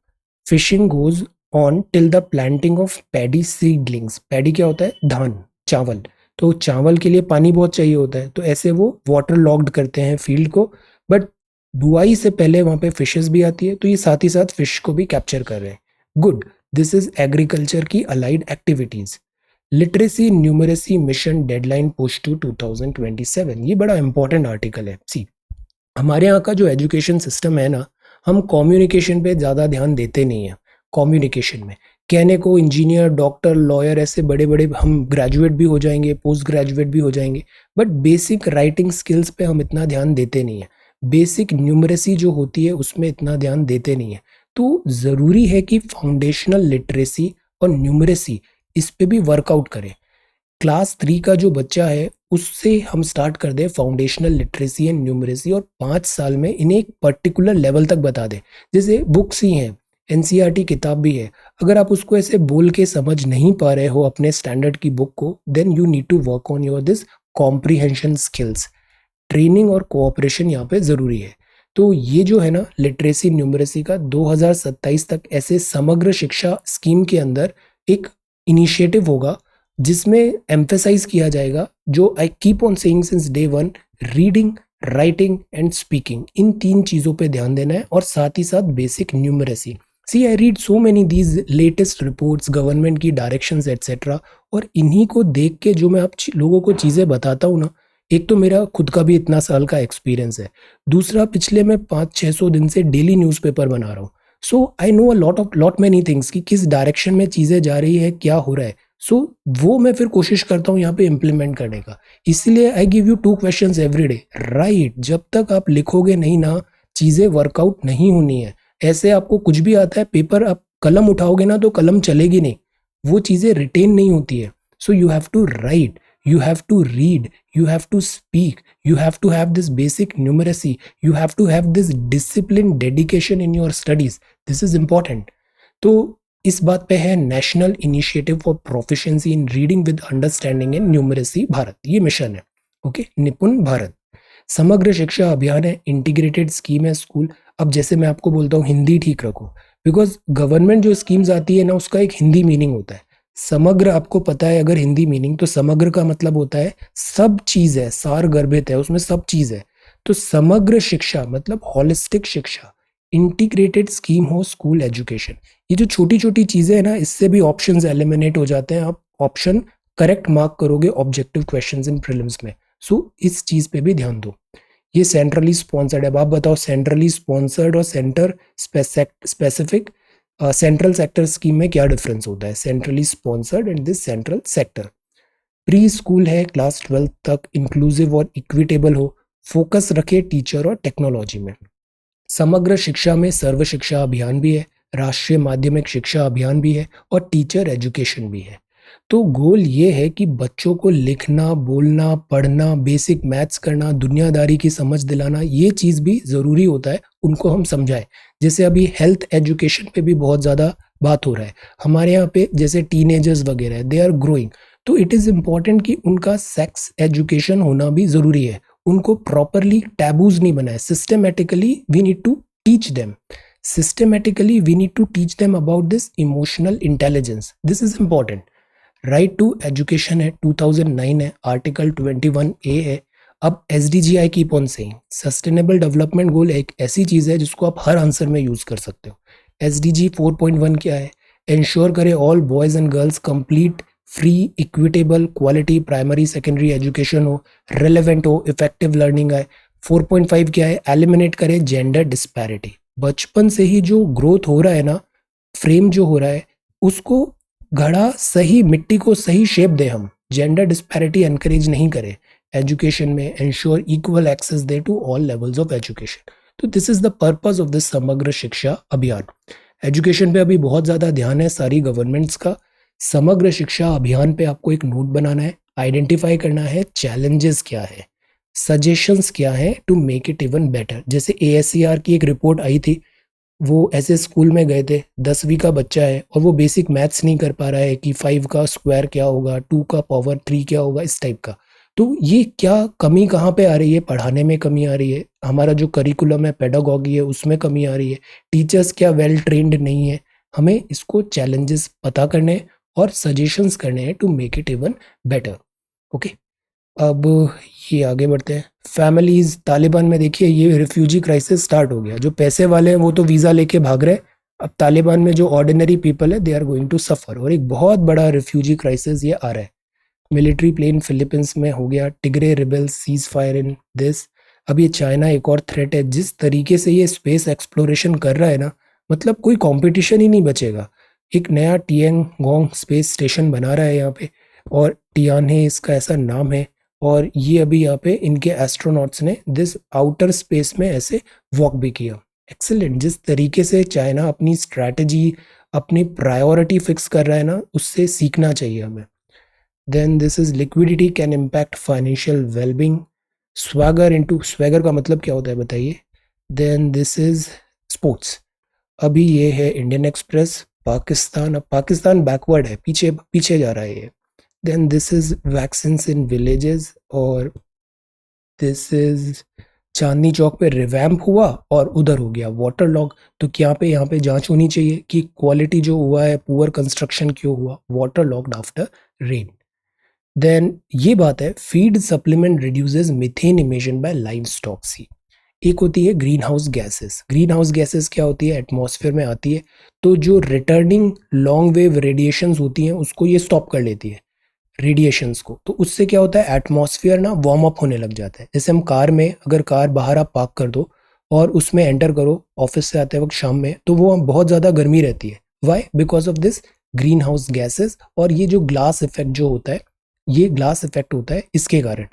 Fishing goes on till the planting of paddy seedlings. Paddy क्या होता है? धान, चावल. तो चावल के लिए पानी बहुत चाहिए होता है, तो ऐसे वो वाटर लॉक्ड करते हैं फील्ड को. बट बुआई से पहले वहाँ पे फिशेस भी आती है, तो ये साथ ही साथ फिश को भी कैप्चर कर रहे हैं. गुड. दिस इज एग्रीकल्चर की allied activities. Literacy numeracy mission deadline push to 2027. ये बड़ा इंपॉर्टेंट आर्टिकल है. सी हमारे यहाँ का जो एजुकेशन सिस्टम है ना, हम कम्युनिकेशन पे ज़्यादा ध्यान देते नहीं हैं. कम्युनिकेशन में कहने को इंजीनियर, डॉक्टर, लॉयर, ऐसे बड़े बड़े हम ग्रेजुएट भी हो जाएंगे, पोस्ट ग्रेजुएट भी हो जाएंगे, बट बेसिक राइटिंग स्किल्स पे हम इतना ध्यान देते नहीं हैं. बेसिक न्यूमरेसी जो होती है उसमें इतना ध्यान देते नहीं हैं. तो ज़रूरी है कि फाउंडेशनल लिटरेसी और न्यूमरेसी इस पे भी वर्कआउट करें. क्लास 3 का जो बच्चा है उससे हम स्टार्ट कर दें फाउंडेशनल लिटरेसी एंड न्यूमरेसी, और 5 साल में इन्हें एक पर्टिकुलर लेवल तक बता दें. जैसे बुक्स ही हैं, एनसीईआरटी किताब भी है, अगर आप उसको ऐसे बोल के समझ नहीं पा रहे हो अपने स्टैंडर्ड की बुक को, then you need to work on your this comprehension skills. Training और कोऑपरेशन यहाँ पे ज़रूरी है. तो ये जो है ना लिटरेसी न्यूमरेसी का 2027 तक ऐसे समग्र शिक्षा स्कीम के अंदर एक इनिशिएटिव होगा जिसमें एम्फेसाइज किया जाएगा, जो I keep on saying since day one, reading, writing and speaking. इन 3 चीज़ों पे ध्यान देना है, और साथ ही साथ basic numeracy. See I read so many these latest reports, government की डायरेक्शंस एट्सेट्रा, और इन्हीं को देख के जो मैं आप लोगों को चीज़ें बताता हूँ ना, एक तो मेरा खुद का भी इतना साल का एक्सपीरियंस है, दूसरा पिछले मैं 500-600 दिन से डेली न्यूज़पेपर बना रहा हूँ. So I know a lot many things कि किस डायरेक्शन में चीज़ें जा रही है, क्या हो रहा है. सो वो मैं फिर कोशिश करता हूँ यहाँ पे इम्प्लीमेंट करने का. इसलिए I give you 2 questions every day. Right, जब तक आप लिखोगे नहीं ना, चीज़ें वर्कआउट नहीं होनी है. ऐसे आपको कुछ भी आता है, पेपर आप कलम उठाओगे ना तो कलम चलेगी नहीं, वो चीज़ें रिटेन नहीं होती है. So you have to write, you have to read, you have to speak, you have to have this basic numeracy, you have to have this discipline, dedication in your studies. This is important. तो इस बात पे है national initiative for proficiency in reading with understanding and numeracy Bharat, ये मिशन है. ओके, निपुण भारत. समग्र शिक्षा अभियान है, इंटीग्रेटेड स्कीम है स्कूल. अब जैसे मैं आपको बोलता हूँ हिंदी ठीक रखो, बिकॉज गवर्नमेंट जो स्कीम्स आती है ना उसका एक हिंदी मीनिंग होता है. समग्र आपको पता है अगर हिंदी मीनिंग, तो समग्र का मतलब होता है सब चीज है, सार गर्भित है, उसमें सब चीज है. तो समग्र शिक्षा मतलब हॉलिस्टिक शिक्षा, इंटीग्रेटेड स्कीम हो स्कूल एजुकेशन. ये जो छोटी छोटी चीजें हैं ना, इससे भी ऑप्शंस एलिमिनेट हो जाते हैं. आप ऑप्शन करेक्ट मार्क करोगे ऑब्जेक्टिव क्वेश्चंस इन प्रीलिम्स में. सो इस चीज पे भी ध्यान दो. ये सेंट्रली स्पॉन्सर्ड है. अब आप बताओ सेंट्रली स्पॉन्सर्ड और centre specific central sector scheme में क्या डिफरेंस होता है. Centrally sponsored and this central sector. Pre school है क्लास 12 तक, इंक्लूसिव और इक्विटेबल हो, फोकस रखे टीचर और टेक्नोलॉजी में. समग्र शिक्षा में सर्व शिक्षा अभियान भी है, राष्ट्रीय माध्यमिक शिक्षा अभियान भी है और टीचर एजुकेशन भी है. तो गोल ये है कि बच्चों को लिखना, बोलना, पढ़ना, बेसिक मैथ्स करना, दुनियादारी की समझ दिलाना, ये चीज़ भी ज़रूरी होता है, उनको हम समझाएं. जैसे अभी हेल्थ एजुकेशन पे भी बहुत ज़्यादा बात हो रहा है हमारे यहाँ पे. जैसे टीनेजर्स वगैरह दे आर ग्रोइंग, तो इट इज़ इम्पॉर्टेंट कि उनका सेक्स एजुकेशन होना भी ज़रूरी है. उनको प्रॉपरली टैबूज नहीं बनाए. Systematically we need to teach them. Systematically we need to teach them about this emotional intelligence. This is important. Right to education है, 2009 है, आर्टिकल 21A है. अब SDGI keep on saying, sustainable development goal एक ऐसी चीज़ है जिसको आप हर आंसर में यूज़ कर सकते हो. SDG 4.1 क्या है? इंश्योर करे all boys and girls complete free equitable quality primary secondary education हो, रेलेवेंट हो, इफेक्टिव लर्निंग आए. 4.5 क्या है? एलिमिनेट करे जेंडर डिस्पैरिटी. बचपन से ही जो ग्रोथ हो रहा है ना, फ्रेम जो हो रहा है, उसको घड़ा सही, मिट्टी को सही शेप दे. हम जेंडर डिस्पैरिटी एनकरेज नहीं करें एजुकेशन में. Ensure equal access they to all levels of education. तो this is the purpose of this Samagra Shiksha अभियान. एजुकेशन पे अभी बहुत ज़्यादा ध्यान है सारी गवर्नमेंट्स का. समग्र शिक्षा अभियान पे आपको एक नोट बनाना है, आइडेंटिफाई करना है चैलेंजेस क्या है, सजेशंस क्या है to make it even better. जैसे ASCR की एक रिपोर्ट आई थी, वो ऐसे स्कूल में गए थे, 10वीं का बच्चा है और वो बेसिक मैथ्स नहीं कर पा रहा है कि 5 का स्क्वायर क्या होगा, 2 का पावर 3 क्या होगा, इस टाइप का. तो ये क्या कमी कहाँ पे आ रही है? पढ़ाने में कमी आ रही है, हमारा जो करिकुलम है, पेडागॉगी है, उसमें कमी आ रही है, टीचर्स क्या वेल ट्रेंड नहीं है. हमें इसको चैलेंजेस पता करने और सजेशंस करने हैं to make it even better. Okay, अब ये आगे बढ़ते हैं. फैमिलीज, तालिबान में देखिए ये रिफ्यूजी क्राइसिस स्टार्ट हो गया. जो पैसे वाले हैं वो तो वीज़ा लेके भाग रहे हैं. अब तालिबान में जो ऑर्डिनरी पीपल है they are going to suffer, और एक बहुत बड़ा रिफ्यूजी क्राइसिस ये आ रहा है. मिलिट्री प्लेन फिलीपींस में हो गया, Tigray rebels cease fire in this. अब ये चाइना एक और थ्रेट है. जिस तरीके से ये स्पेस एक्सप्लोरेशन कर रहा है ना, मतलब कोई कंपटीशन ही नहीं बचेगा. एक नया टिएंगोंग स्पेस स्टेशन बना रहा है यहाँ पे, और टियानहे इसका ऐसा नाम है. और ये अभी यहाँ पे इनके एस्ट्रोनॉट्स ने दिस आउटर स्पेस में ऐसे वॉक भी किया. एक्सीलेंट. जिस तरीके से चाइना अपनी स्ट्रैटेजी, अपनी प्रायोरिटी फिक्स कर रहा है ना, उससे सीखना चाहिए हमें. Then this is liquidity can impact financial wellbeing. Swagger का मतलब क्या होता है बताइए. Then this is sports. अभी ये है इंडियन एक्सप्रेस पाकिस्तान. अब पाकिस्तान बैकवर्ड है, पीछे पीछे जा रहा है ये. Then this is vaccines in villages, और दिस इज चांदनी चौक पे रिवैम्प हुआ और उधर हो गया वाटर लॉग. तो क्या पे यहाँ पे जांच होनी चाहिए कि क्वालिटी जो हुआ है, पुअर कंस्ट्रक्शन क्यों हुआ, water logged after rain. Then ये बात है, feed supplement reduces methane emission by livestock. See एक होती है greenhouse gases. Greenhouse gases क्या होती है? एटमॉस्फेयर में आती है, तो जो रिटर्निंग लॉन्ग वेव रेडिएशंस होती हैं उसको ये स्टॉप कर लेती है, रेडिएशंस को. तो उससे क्या होता है, एटमॉस्फेयर ना वार्म अप होने लग जाता है. जैसे हम कार में, अगर कार बाहर आप पार्क कर दो और उसमें एंटर करो ऑफिस से आते वक्त शाम में, तो वो बहुत ज़्यादा गर्मी रहती है. Why? Because of this greenhouse gases. और ये जो ग्लास इफेक्ट जो होता है, ये ग्लास इफेक्ट होता है इसके कारण.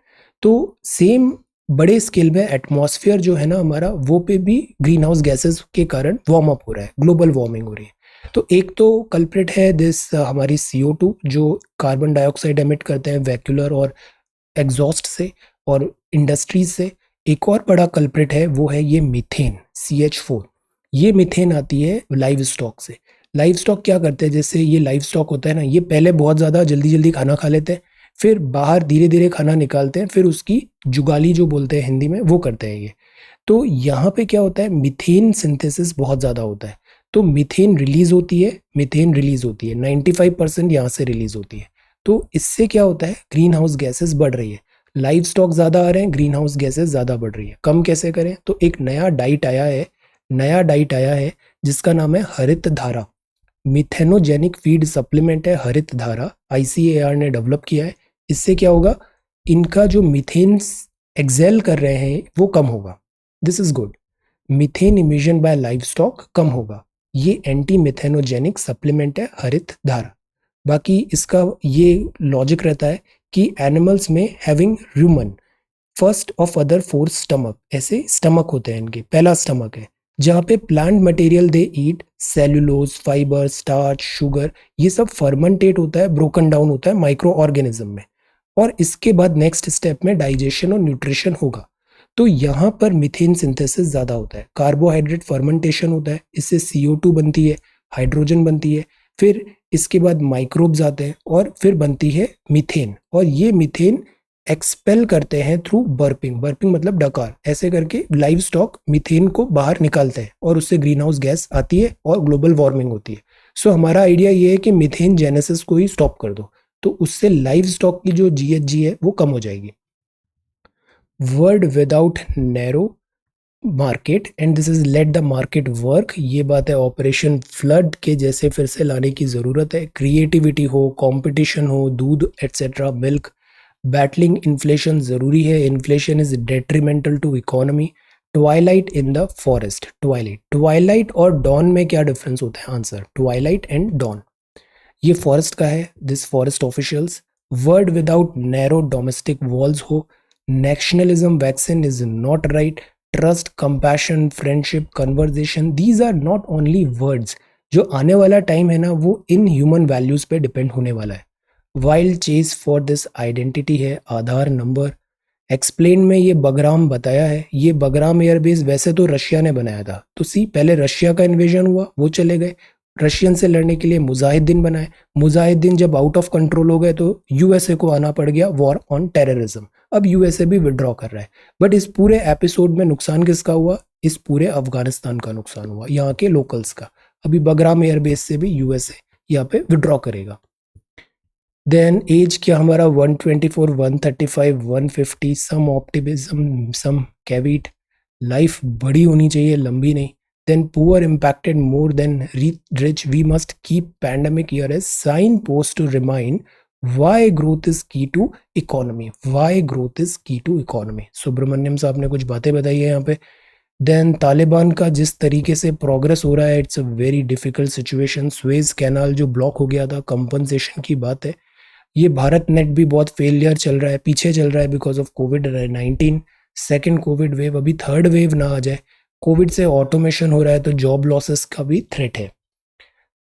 तो सेम बड़े स्केल में एटमॉस्फेयर जो है ना हमारा, वो पे भी ग्रीन हाउस गैसेस के कारण वार्म अप हो रहा है, ग्लोबल वार्मिंग हो रही है. तो एक तो कल्प्रिट है दिस हमारी CO2 जो कार्बन डाइऑक्साइड एमिट करते हैं वैक्यूलर और एग्जॉस्ट से और इंडस्ट्रीज से। एक और बड़ा कल्प्रिट है वो है ये मीथेन CH4। ये मीथेन आती है लाइव स्टॉक से। लाइव स्टॉक क्या करते हैं, जैसे ये लाइव स्टॉक होता है ना, ये पहले बहुत ज़्यादा जल्दी जल्दी खाना खा लेते हैं, फिर बाहर धीरे धीरे खाना निकालते हैं, फिर उसकी जुगाली जो बोलते हैं हिंदी में वो करते हैं ये। तो यहाँ पे क्या होता है, मीथेन सिंथेसिस बहुत ज़्यादा होता है। तो मीथेन रिलीज होती है, 95% यहाँ से रिलीज होती है। तो इससे क्या होता है, ग्रीन हाउस गैसेस बढ़ रही है। लाइव स्टॉक ज़्यादा आ रहे हैं, ग्रीन हाउस गैसेस ज़्यादा बढ़ रही है। कम कैसे करें, तो एक नया डाइट आया है जिसका नाम है हरित धारा। मिथेनोजेनिक फीड सप्लीमेंट है हरित धारा, ICAR ने डेवलप किया है। इससे क्या होगा, इनका जो मीथेन एक्सेल कर रहे हैं वो कम होगा। This is good. Methane emission by livestock कम होगा। ये एंटी मिथेनोजेनिक सप्लीमेंट है हरित धारा। बाकी इसका ये लॉजिक रहता है कि एनिमल्स में having human first of other four stomach, ऐसे स्टमक होते हैं इनके, पहला स्टमक है जहाँ पे प्लांट मटेरियल दे ईट, सेल्यूलोज, फाइबर, स्टार्च, शुगर, ये सब फर्मेंटेट होता है, ब्रोकन डाउन होता है माइक्रो ऑर्गेनिज्म में, और इसके बाद नेक्स्ट स्टेप में डाइजेशन और न्यूट्रिशन होगा। तो यहाँ पर मीथेन सिंथेसिस ज़्यादा होता है, कार्बोहाइड्रेट फर्मेंटेशन होता है, इससे CO2 बनती है, हाइड्रोजन बनती है, फिर इसके बाद माइक्रोब्स आते हैं और फिर बनती है मीथेन। और ये मीथेन एक्सपेल करते हैं थ्रू बर्पिंग, बर्पिंग मतलब डकार, ऐसे करके लाइव स्टॉक मीथेन को बाहर निकालते हैं और उससे ग्रीन हाउस गैस आती है और ग्लोबल वार्मिंग होती है। सो हमारा आइडिया ये है कि मीथेन जेनेसिस को ही स्टॉप कर दो, तो उससे लाइव स्टॉक की जो GHG है वो कम हो जाएगी। Word without narrow market and this is let the market work, ये बात है ऑपरेशन फ्लड के जैसे फिर से लाने की ज़रूरत है। क्रिएटिविटी हो, कंपटीशन हो, दूध एट्सेट्रा, मिल्क, बैटलिंग इन्फ्लेशन ज़रूरी है, inflation is detrimental to economy. Twilight in the forest, twilight और डॉन में क्या डिफरेंस होता है, आंसर ट्वाइलाइट एंड डॉन। ये फॉरेस्ट का है, this forest officials. Word without narrow domestic walls हो, nationalism vaccine is not right, trust, compassion, friendship, conversation, these are not only words. जो आने वाला टाइम है ना वो इन ह्यूमन वैल्यूज पे डिपेंड होने वाला है। Wild chase for this identity है आधार नंबर। एक्सप्लेन में ये बगराम बताया है, ये बगराम एयरबेस वैसे तो रशिया ने बनाया था, तो सी पहले रशिया का इन्वेजन हुआ, वो चले गए, रशियन से लड़ने के लिए मुजाहिदीन बनाए, मुजाहिदीन जब आउट ऑफ कंट्रोल हो गए तो USA को आना पड़ गया, वॉर ऑन टेररिज्म। अब USA भी विड्रॉ कर रहा है। बट इस पूरे एपिसोड में नुकसान किसका हुआ, इस पूरे अफगानिस्तान का नुकसान हुआ, यहाँ के लोकल्स का। अभी बगराम एयरबेस से भी USA यहाँ पे विड्रॉ करेगा। देन एज क्या हमारा 124, 135, 150, some optimism, some caveat, life बड़ी होनी चाहिए, लंबी नहीं। Then poor impacted more than rich, we must keep pandemic year as signpost to remind why growth is key to economy, why growth is key to economy. Subramaniam साहब ने कुछ बातें बताई है यहाँ पे। देन तालिबान का जिस तरीके से प्रोग्रेस हो रहा है, it's a very difficult situation. Suez canal जो ब्लॉक हो गया था, कंपनसेशन की बात है। ये भारत नेट भी बहुत फेलियर चल रहा है, पीछे चल रहा है because of COVID-19, second Covid wave, अभी थर्ड वेव ना आ जाए। कोविड से ऑटोमेशन हो रहा है तो जॉब लॉसेस का भी थ्रेट है।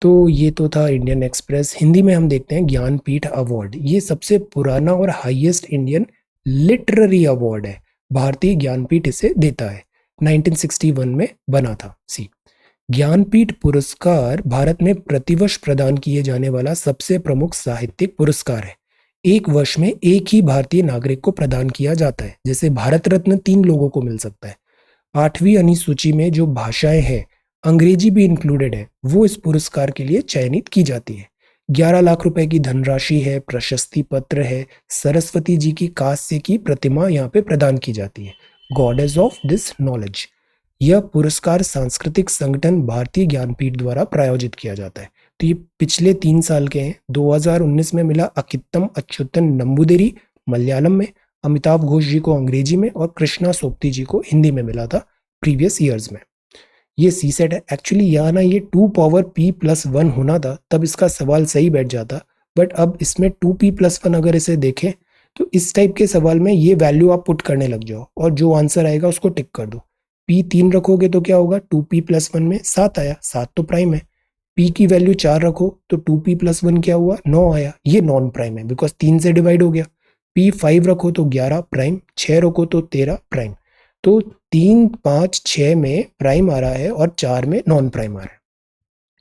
तो ये तो था इंडियन एक्सप्रेस। हिंदी में हम देखते हैं ज्ञानपीठ अवार्ड, ये सबसे पुराना और हाईएस्ट इंडियन लिटरेरी अवार्ड है, भारतीय ज्ञानपीठ इसे देता है, 1961 में बना था। सी ज्ञानपीठ पुरस्कार भारत में प्रतिवर्ष प्रदान किए जाने वाला सबसे प्रमुख साहित्यिक पुरस्कार है। एक वर्ष में एक ही भारतीय नागरिक को प्रदान किया जाता है, जैसे भारत रत्न 3 लोगों को मिल सकता है। 8वीं अनुसूची में जो भाषाएं हैं, अंग्रेजी भी इंक्लूडेड है, वो इस पुरस्कार के लिए चयनित की जाती है। 11 लाख रुपए की धनराशि है, प्रशस्ति पत्र है, सरस्वती जी की कांस्य की प्रतिमा यहाँ पे प्रदान की जाती है, गॉडेस ऑफ दिस नॉलेज। यह पुरस्कार सांस्कृतिक संगठन भारतीय ज्ञानपीठ द्वारा प्रायोजित किया जाता है। तो ये पिछले 3 साल के हैं। 2019 में मिला अकित्तम अच्युतन नंबूदिरी मलयालम में, अमिताभ घोष जी को अंग्रेजी में और कृष्णा सोप्ती जी को हिंदी में मिला था प्रीवियस ईयर्स में। ये CSET है एक्चुअली, यहाँ ना ये 2p+1 होना था, तब इसका सवाल सही बैठ जाता। बट अब इसमें 2p+1 अगर इसे देखें तो इस टाइप के सवाल में ये वैल्यू आप पुट करने लग जाओ और जो आंसर आएगा उसको टिक कर दो। P 3 रखोगे तो क्या होगा, 2p+1 में 7 आया, 7 तो प्राइम है। पी की वैल्यू 4 रखो तो 2p प्लस 1 क्या हुआ, 9 आया। ये नॉन प्राइम है बिकॉज 3 से डिवाइड हो गया। पी 5 रखो तो 11 प्राइम, 6 रखो तो 13 प्राइम। तो 3, 5, 6 में प्राइम आ रहा है और 4 में नॉन प्राइम आ रहा है।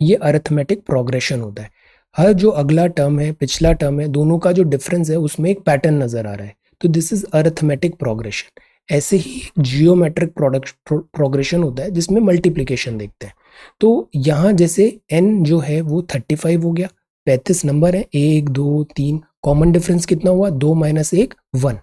ये अरिथमेटिक प्रोग्रेशन होता है। हर जो अगला टर्म है, पिछला टर्म है, दोनों का जो डिफरेंस है उसमें एक पैटर्न नजर आ रहा है। तो दिस इज अरिथमेटिक प्रोग्रेशन। ऐसे ही जियोमेट्रिक प्रोग्रेशन होता है जिसमें मल्टीप्लिकेशन देखते हैं। तो यहाँ जैसे n जो है वो 35 हो गया, 35 नंबर है, 1 2 3, कॉमन डिफरेंस कितना हुआ, 2 माइनस 1 1।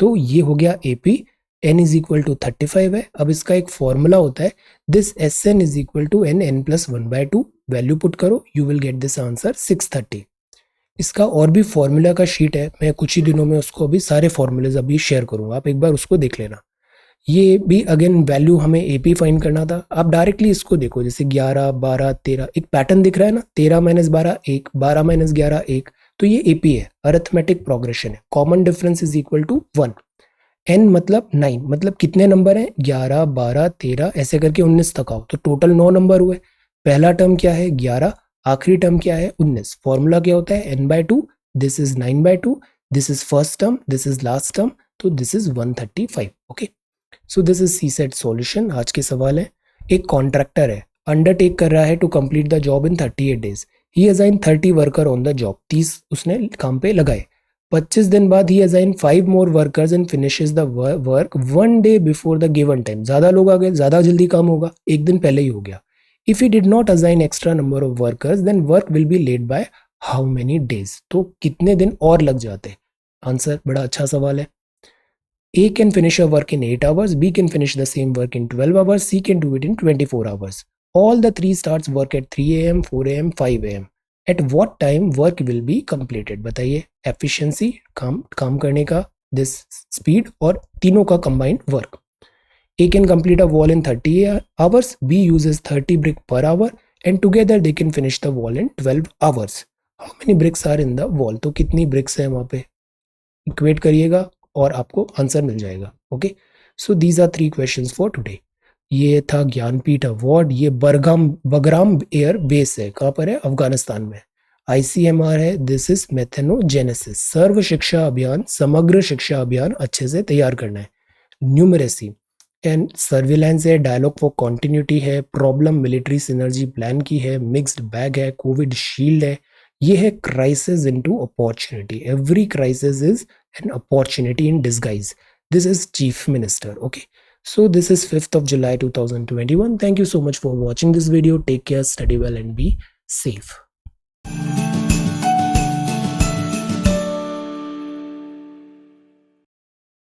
तो ये हो गया AP, n is equal to 35 है। अब इसका एक फॉर्मूला होता है, this Sn is equal to n plus 1/2। Value put करो, you will get this answer 630। इसका और भी फॉर्मूला का शीट है, मैं कुछ ही दिनों में उसको अभी सारे फॉर्मूलेज अभी शेयर करूंगा, आप एक बार उसको देख लेना। ये भी अगेन वैल्यू हमें AP फाइंड करना था। आप डायरेक्टली इसको देखो, जैसे 11 12 13, एक पैटर्न दिख रहा है ना, 13 माइनस 12 1, 12 माइनस 11 1। तो ये AP है, अरिथमेटिक प्रोग्रेशन है। Common difference is equal to 1। n मतलब 9, मतलब कितने नंबर हैं, 11 12 13 ऐसे करके 19 तक आओ तो टोटल 9 नंबर हुए। पहला टर्म क्या है, 11, आखिरी टर्म क्या है, 19। फॉर्मूला क्या होता है, n/2, this is 9/2, this is first term, this is last term, तो this is 135। Okay, so this is CSAT solution. आज के सवाल है, एक कॉन्ट्रैक्टर है, अंडरटेक कर रहा है to complete the job in 38 days. He assign 30 worker on the job, 30 उसने काम पे लगाए। 25 दिन बाद he assign 5 more workers and finishes the work 1 day before the given time. ज्यादा लोग आ गए, ज्यादा जल्दी काम होगा, एक दिन पहले ही हो गया। If he did not assign extra number of workers then work will be late by how many days. तो कितने दिन और लग जाते। आंसर बड़ा अच्छा सवाल है। A can finish a work in 8 hours, B can finish the same work in 12 hours, C can do it in 24 hours. All the three starts work at 3 a.m., 4 a.m., 5 a.m. At what time work will be completed? बताइए, efficiency काम करने का, this speed और तीनों का combined work. A can complete a wall in 30 hours, B uses 30 brick per hour and together they can finish the wall in 12 hours. How many bricks are in the wall? तो कितनी bricks है वहाँ पे, इक्वेट करिएगा और आपको आंसर मिल जाएगा। Okay, so these are 3 questions for today. ये था ज्ञानपीठ अवार्ड। ये बगराम एयर बेस है, कहाँ पर है, अफगानिस्तान में। ICMR है, दिस इज मेथेनोजेनेसिस। सर्व शिक्षा अभियान, समग्र शिक्षा अभियान अच्छे से तैयार करना है। न्यूमरेसी एंड सर्विलांस है, डायलॉग फॉर कॉन्टिन्यूटी है, प्रॉब्लम मिलिट्री सिनर्जी प्लान की है, मिक्स्ड बैग है, कोविड शील्ड है। ये है crisis into opportunity. Every crisis is an opportunity in disguise. This is Chief Minister. Okay, so this is 5th of July 2021. Thank you so much for watching this video. Take care, study well and be safe.